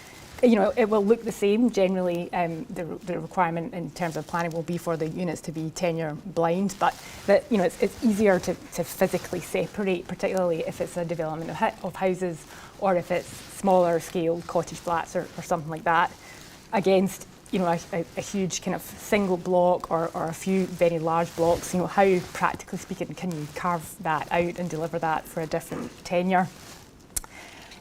It will look the same. Generally, the requirement in terms of planning will be for the units to be tenure blind, but it's easier to physically separate, particularly if it's a development of houses or if it's smaller scale cottage flats or something like that, against a huge kind of single block or a few very large blocks. How, practically speaking, can you carve that out and deliver that for a different tenure?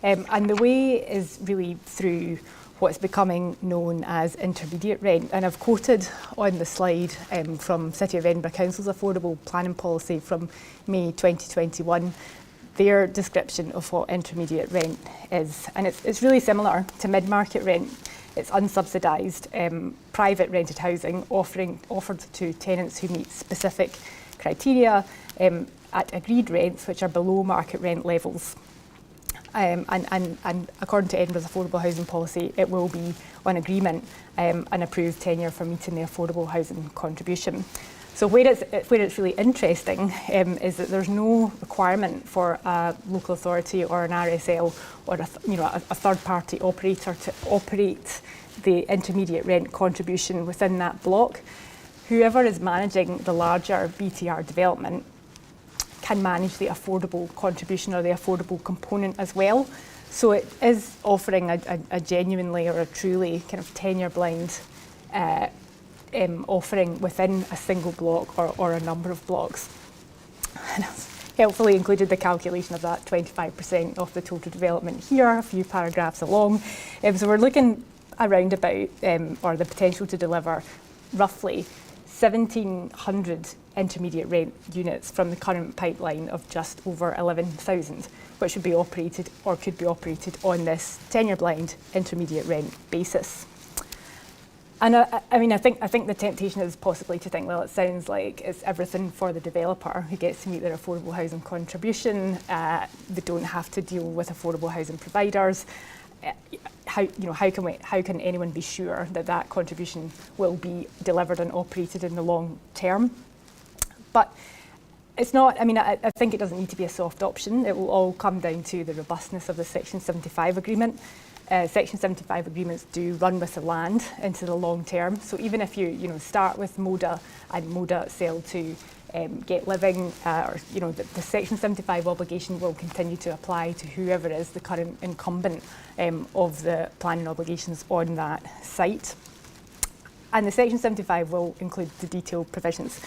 And the way is really through what's becoming known as intermediate rent. And I've quoted on the slide from City of Edinburgh Council's affordable planning policy from May 2021, their description of what intermediate rent is. And it's really similar to mid-market rent. It's unsubsidised private rented housing offered to tenants who meet specific criteria at agreed rents, which are below market rent levels. And according to Edinburgh's affordable housing policy, it will be on agreement an approved tenure for meeting the affordable housing contribution. So where it's really interesting is that there's no requirement for a local authority or an RSL or a third-party operator to operate the intermediate rent contribution within that block. Whoever is managing the larger BTR development can manage the affordable contribution or the affordable component as well. So it is offering a genuinely or a truly kind of tenure blind offering within a single block or a number of blocks. And I've helpfully included the calculation of that 25% of the total development here, a few paragraphs along. So we're looking around about, or the potential to deliver roughly 1,700 intermediate rent units from the current pipeline of just over 11,000, which would be operated or could be operated on this tenure blind intermediate rent basis. And I mean, I think the temptation is possibly to think, well, it sounds like it's everything for the developer who gets to meet their affordable housing contribution. They don't have to deal with affordable housing providers. How can anyone be sure that that contribution will be delivered and operated in the long term? But it's not. I mean, I think it doesn't need to be a soft option. It will all come down to the robustness of the Section 75 agreement. Section 75 agreements do run with the land into the long term. So even if you start with MODA and MODA sell to Get Living, the Section 75 obligation will continue to apply to whoever is the current incumbent of the planning obligations on that site. And the Section 75 will include the detailed provisions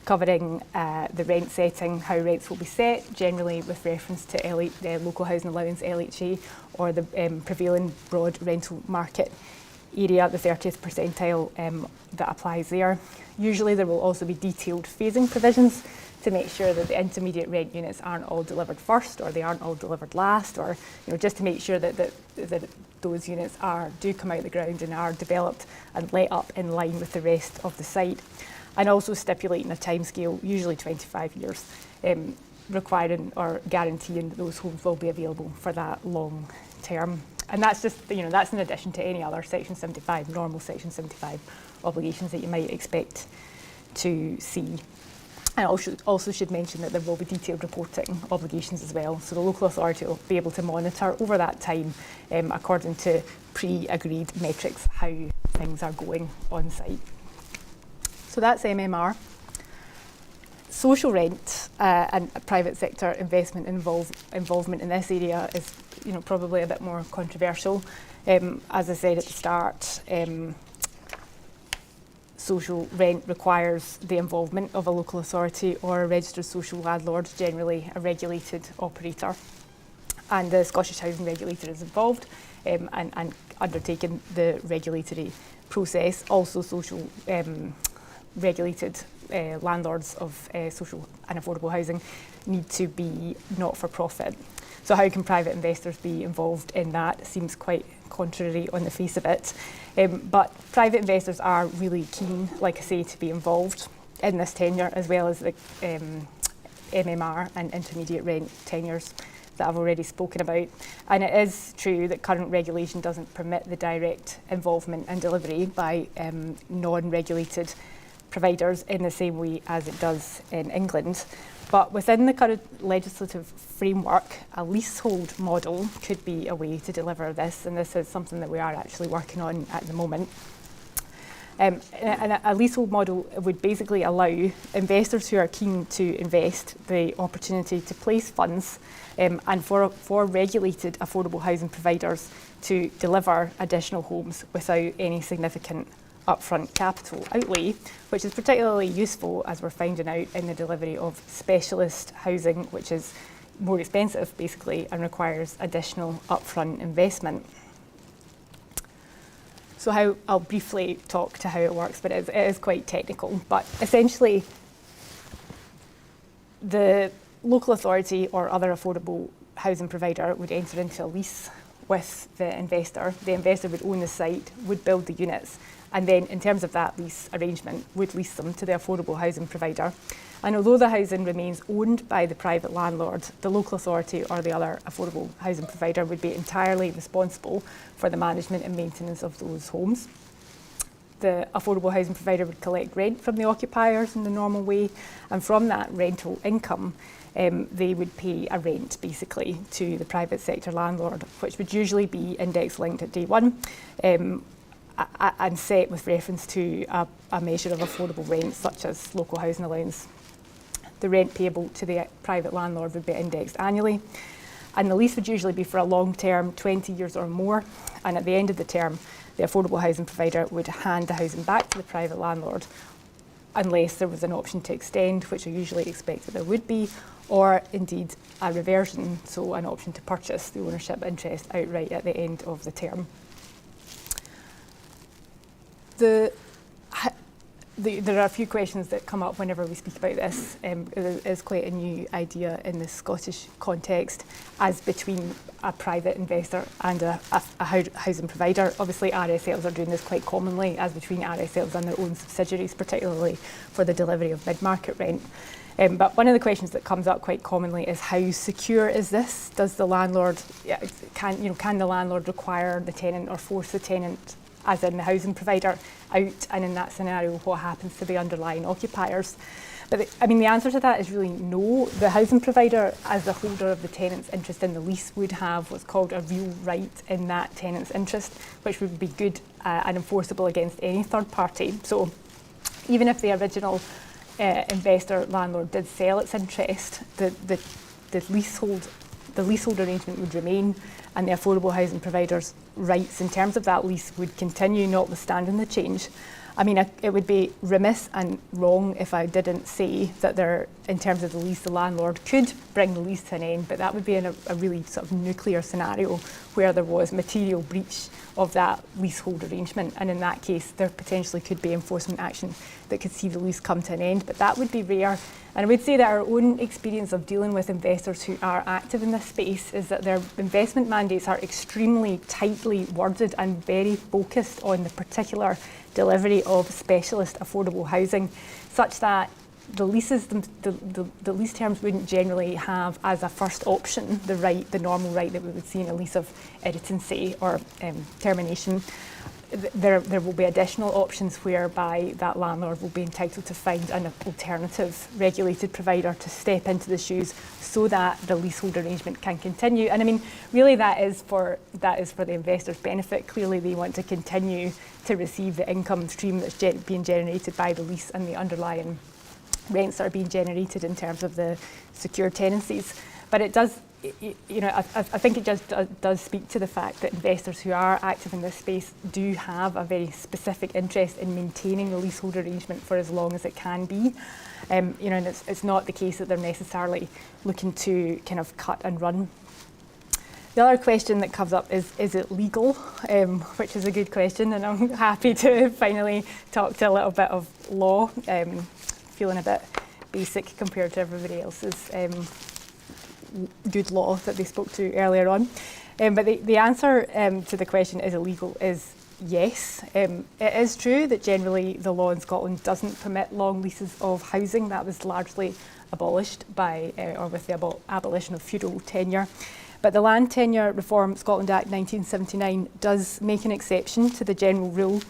covering the rent setting, how rents will be set, generally with reference to the Local Housing Allowance, LHA, or the prevailing broad rental market area, the 30th percentile that applies there. Usually there will also be detailed phasing provisions to make sure that the intermediate rent units aren't all delivered first, or they aren't all delivered last, or just to make sure that those units do come out of the ground and are developed and let up in line with the rest of the site. And also stipulating a timescale, usually 25 years, requiring or guaranteeing that those homes will be available for that long term. And that's just, that's in addition to any other Section 75, normal Section 75 obligations that you might expect to see. And also should mention that there will be detailed reporting obligations as well. So the local authority will be able to monitor over that time, according to pre-agreed metrics, how things are going on site. So that's MMR. Social rent and private sector investment involvement in this area is probably a bit more controversial. As I said at the start, social rent requires the involvement of a local authority or a registered social landlord, generally a regulated operator. And the Scottish Housing Regulator is involved and undertaking the regulatory process. Also social regulated landlords of social and affordable housing need to be not-for-profit. So how can private investors be involved in that? It seems quite contrary on the face of it. But private investors are really keen, like I say, to be involved in this tenure, as well as the MMR and intermediate rent tenures that I've already spoken about. And it is true that current regulation doesn't permit the direct involvement and delivery by non-regulated providers in the same way as it does in England. But within the current legislative framework, a leasehold model could be a way to deliver this, and this is something that we are actually working on at the moment. And a leasehold model would basically allow investors who are keen to invest the opportunity to place funds and for regulated affordable housing providers to deliver additional homes without any significant upfront capital outlay, which is particularly useful as we're finding out in the delivery of specialist housing, which is more expensive basically and requires additional upfront investment. So I'll briefly talk to how it works, but it is quite technical. But essentially, the local authority or other affordable housing provider would enter into a lease with the investor. The investor would own the site, would build the units, and then in terms of that lease arrangement, would lease them to the affordable housing provider. And although the housing remains owned by the private landlord, the local authority or the other affordable housing provider would be entirely responsible for the management and maintenance of those homes. The affordable housing provider would collect rent from the occupiers in the normal way, and from that rental income, they would pay a rent basically to the private sector landlord, which would usually be index linked at day one, and set with reference to a measure of affordable rent, such as local housing allowance. The rent payable to the private landlord would be indexed annually, and the lease would usually be for a long term, 20 years or more, and at the end of the term, the affordable housing provider would hand the housing back to the private landlord, unless there was an option to extend, which I usually expect that there would be, or indeed a reversion, so an option to purchase the ownership interest outright at the end of the term. there are a few questions that come up whenever we speak about this. It is quite a new idea in the Scottish context, as between a private investor and a housing provider. Obviously, RSLs are doing this quite commonly, as between RSLs and their own subsidiaries, particularly for the delivery of mid-market rent. But one of the questions that comes up quite commonly is, how secure is this? Does the landlord, can the landlord require the tenant or force the tenant, as in the housing provider, out? And in that scenario, what happens to the underlying occupiers? But the answer to that is really no. The housing provider, as the holder of the tenant's interest in the lease, would have what's called a real right in that tenant's interest, which would be good and enforceable against any third party. So even if the original investor landlord did sell its interest, the leasehold arrangement would remain, and the affordable housing provider's rights in terms of that lease would continue, notwithstanding the change. It would be remiss and wrong if I didn't say that in terms of the lease, the landlord could bring the lease to an end, but that would be in a really sort of nuclear scenario where there was material breach of that leasehold arrangement, and in that case there potentially could be enforcement action that could see the lease come to an end, but that would be rare. And I would say that our own experience of dealing with investors who are active in this space is that their investment mandates are extremely tightly worded and very focused on the particular delivery of specialist affordable housing, such that the leases, the lease terms wouldn't generally have as a first option the normal right that we would see in a lease of irritancy or termination. There will be additional options whereby that landlord will be entitled to find an alternative regulated provider to step into the shoes so that the leasehold arrangement can continue. And really that is for the investor's benefit. Clearly they want to continue to receive the income stream that's being generated by the lease and the underlying rents that are being generated in terms of the secure tenancies. But it does, I think it just does speak to the fact that investors who are active in this space do have a very specific interest in maintaining the leasehold arrangement for as long as it can be. And it's not the case that they're necessarily looking to kind of cut and run. The other question that comes up is it legal? Which is a good question, and I'm happy to finally talk to a little bit of law, feeling a bit basic compared to everybody else's good law that they spoke to earlier on. But the answer to the question, is it legal, is yes. It is true that generally the law in Scotland doesn't permit long leases of housing. That was largely abolished with the abolition of feudal tenure. But the Land Tenure Reform Scotland Act 1979 does make an exception to the general rule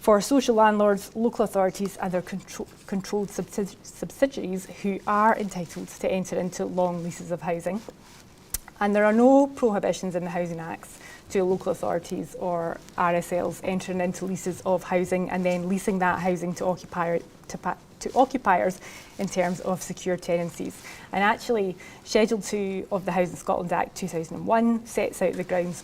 for social landlords, local authorities and their controlled subsidiaries who are entitled to enter into long leases of housing. And there are no prohibitions in the Housing Acts to local authorities or RSLs entering into leases of housing and then leasing that housing to occupiers in terms of secure tenancies. And actually, Schedule 2 of the Housing Scotland Act 2001 sets out the grounds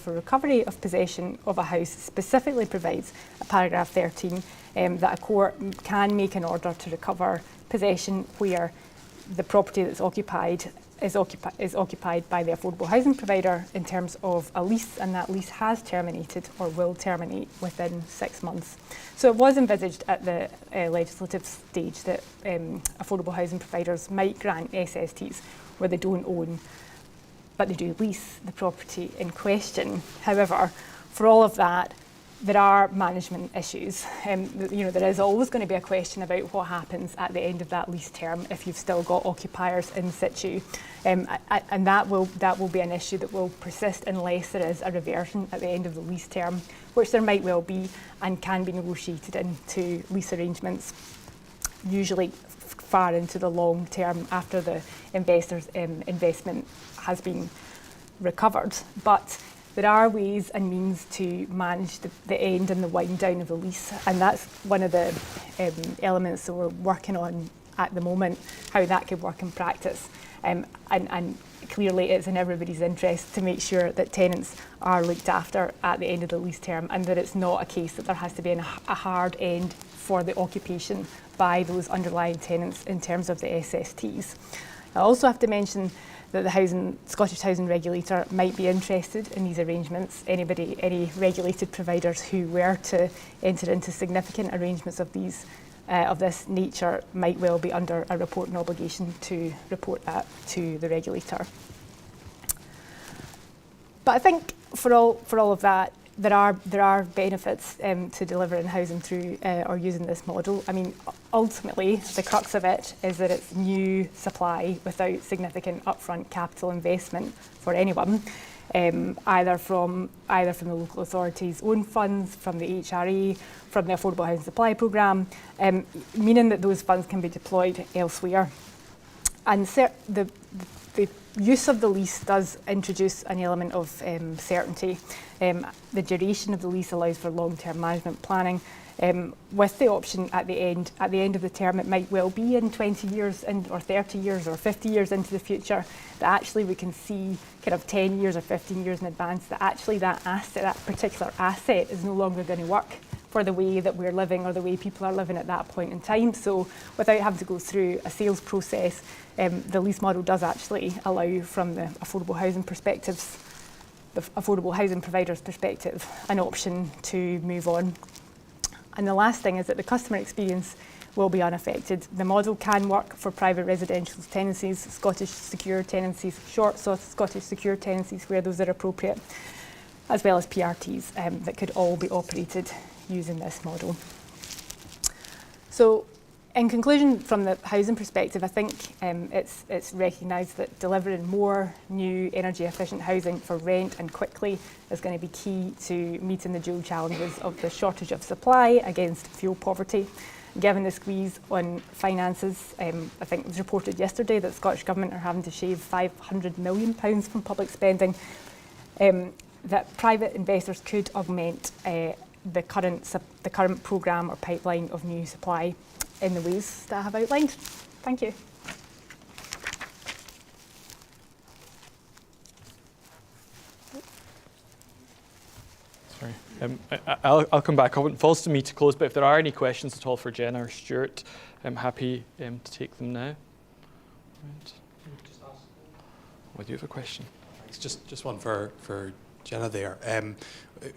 for recovery of possession of a house, specifically provides at paragraph 13 that a court can make an order to recover possession where the property that's occupied is occupied by the affordable housing provider in terms of a lease, and that lease has terminated or will terminate within 6 months. So it was envisaged at the legislative stage that affordable housing providers might grant SSTs where they don't own, but they do lease the property in question. However, for all of that, there are management issues. There is always going to be a question about what happens at the end of that lease term if you've still got occupiers in situ, and that will be an issue that will persist unless there is a reversion at the end of the lease term, which there might well be and can be negotiated into lease arrangements, usually far into the long term after the investor's investment has been recovered. But there are ways and means to manage the end and the wind down of the lease, and that's one of the elements that we're working on at the moment, how that could work in practice. And clearly it's in everybody's interest to make sure that tenants are looked after at the end of the lease term, and that it's not a case that there has to be a hard end for the occupation by those underlying tenants in terms of the SSTs. I also have to mention that the Scottish Housing Regulator might be interested in these arrangements. Any regulated providers who were to enter into significant arrangements of this nature might well be under a reporting obligation to report that to the regulator. But I think for all of that, there are benefits to delivering housing through or using this model. I mean, ultimately, the crux of it is that it's new supply without significant upfront capital investment for anyone, either from the local authorities' own funds, from the HRA, from the Affordable Housing Supply Programme, meaning that those funds can be deployed elsewhere. And the use of the lease does introduce an element of certainty. The duration of the lease allows for long-term management planning, with the option at the end of the term, it might well be in 20 years or 30 years or 50 years into the future that actually we can see kind of 10 years or 15 years in advance that actually that particular asset is no longer going to work for the way that we're living or the way people are living at that point in time. So without having to go through a sales process, the lease model does actually allow, from the affordable housing perspectives, the affordable housing provider's perspective, an option to move on. And the last thing is that the customer experience will be unaffected. The model can work for private residential tenancies, Scottish secure tenancies, short Scottish secure tenancies where those are appropriate, as well as PRTs that could all be operated using this model. So, in conclusion, from the housing perspective, I think it's recognised that delivering more new energy efficient housing for rent and quickly is going to be key to meeting the dual challenges of the shortage of supply against fuel poverty. Given the squeeze on finances, I think it was reported yesterday that the Scottish Government are having to shave £500 million from public spending, that private investors could augment the current programme or pipeline of new supply in the ways that I have outlined. Thank you. Sorry, I'll come back. It falls to me to close, but if there are any questions at all for Jenna or Stuart, I'm happy to take them now. Right. Oh, do you have a question? It's just one for Jenna there.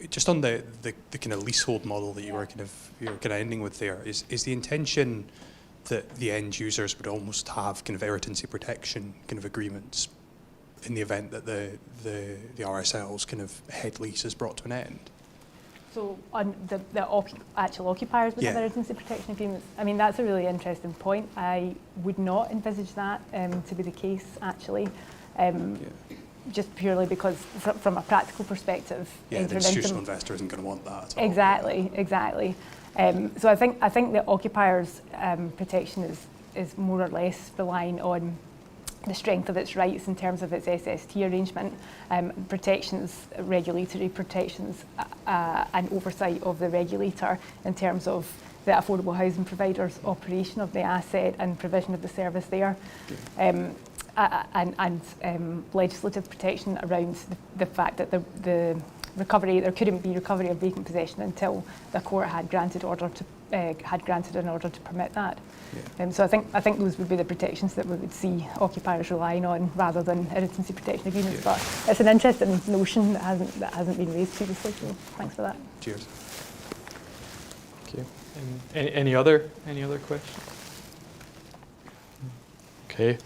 Just on the kind of leasehold model that you were kind of ending with there, is the intention that the end users would almost have kind of irritancy protection kind of agreements in the event that the RSL's kind of head lease is brought to an end? So on the actual occupiers would have irritancy protection agreements. I mean, that's a really interesting point. I would not envisage that to be the case, actually. Just purely because from a practical perspective, the institutional investor isn't going to want that at all. Exactly. So I think the occupiers' protection is more or less relying on the strength of its rights in terms of its SST arrangement, protections, regulatory protections, and oversight of the regulator in terms of the affordable housing provider's operation of the asset and provision of the service there. And legislative protection around the fact that there couldn't be recovery of vacant possession until the court had granted an order to permit that. Yeah. So I think those would be the protections that we would see occupiers relying on rather than irritancy protection agreements. Yeah. But it's an interesting notion that hasn't been raised previously. So thanks for that. Cheers. Okay. Any other questions? Okay.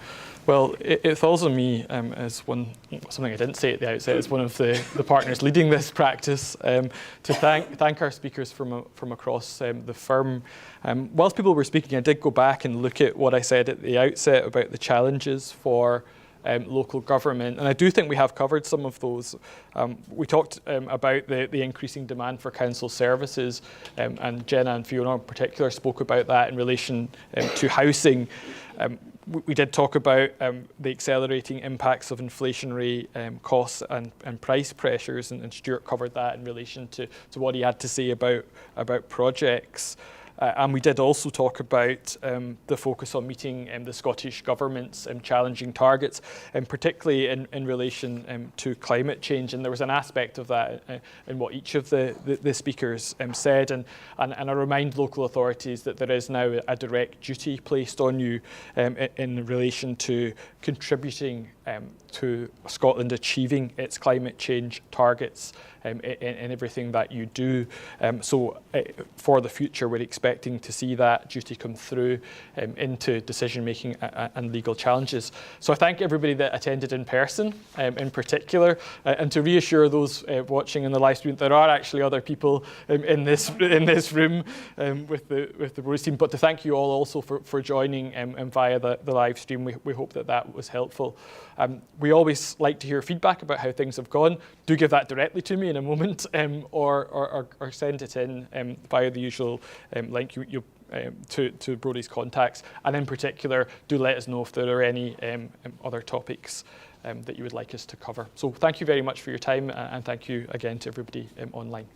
Well, it falls on me as something I didn't say at the outset, as one of the partners leading this practice, to thank our speakers from across the firm. Whilst people were speaking, I did go back and look at what I said at the outset about the challenges for local government, and I do think we have covered some of those. We talked about the increasing demand for council services, and Jenna and Fiona in particular spoke about that in relation to housing. We did talk about the accelerating impacts of inflationary costs and price pressures, and Stuart covered that in relation to what he had to say about projects. And we did also talk about the focus on meeting the Scottish Government's challenging targets, and particularly in relation to climate change. And there was an aspect of that in what each of the speakers said. And I remind local authorities that there is now a direct duty placed on you in relation to contributing to Scotland achieving its climate change targets in everything that you do. So for the future, we're expecting to see that duty come through into decision making and legal challenges. So I thank everybody that attended in person in particular, and to reassure those watching in the live stream, there are actually other people in this room with the Brodies team, but to thank you all also for joining via the live stream. We hope that was helpful. We always like to hear feedback about how things have gone. Do give that directly to me in a moment, or send it in via the usual link to Brodies contacts. And in particular, do let us know if there are any other topics that you would like us to cover. So thank you very much for your time, and thank you again to everybody online.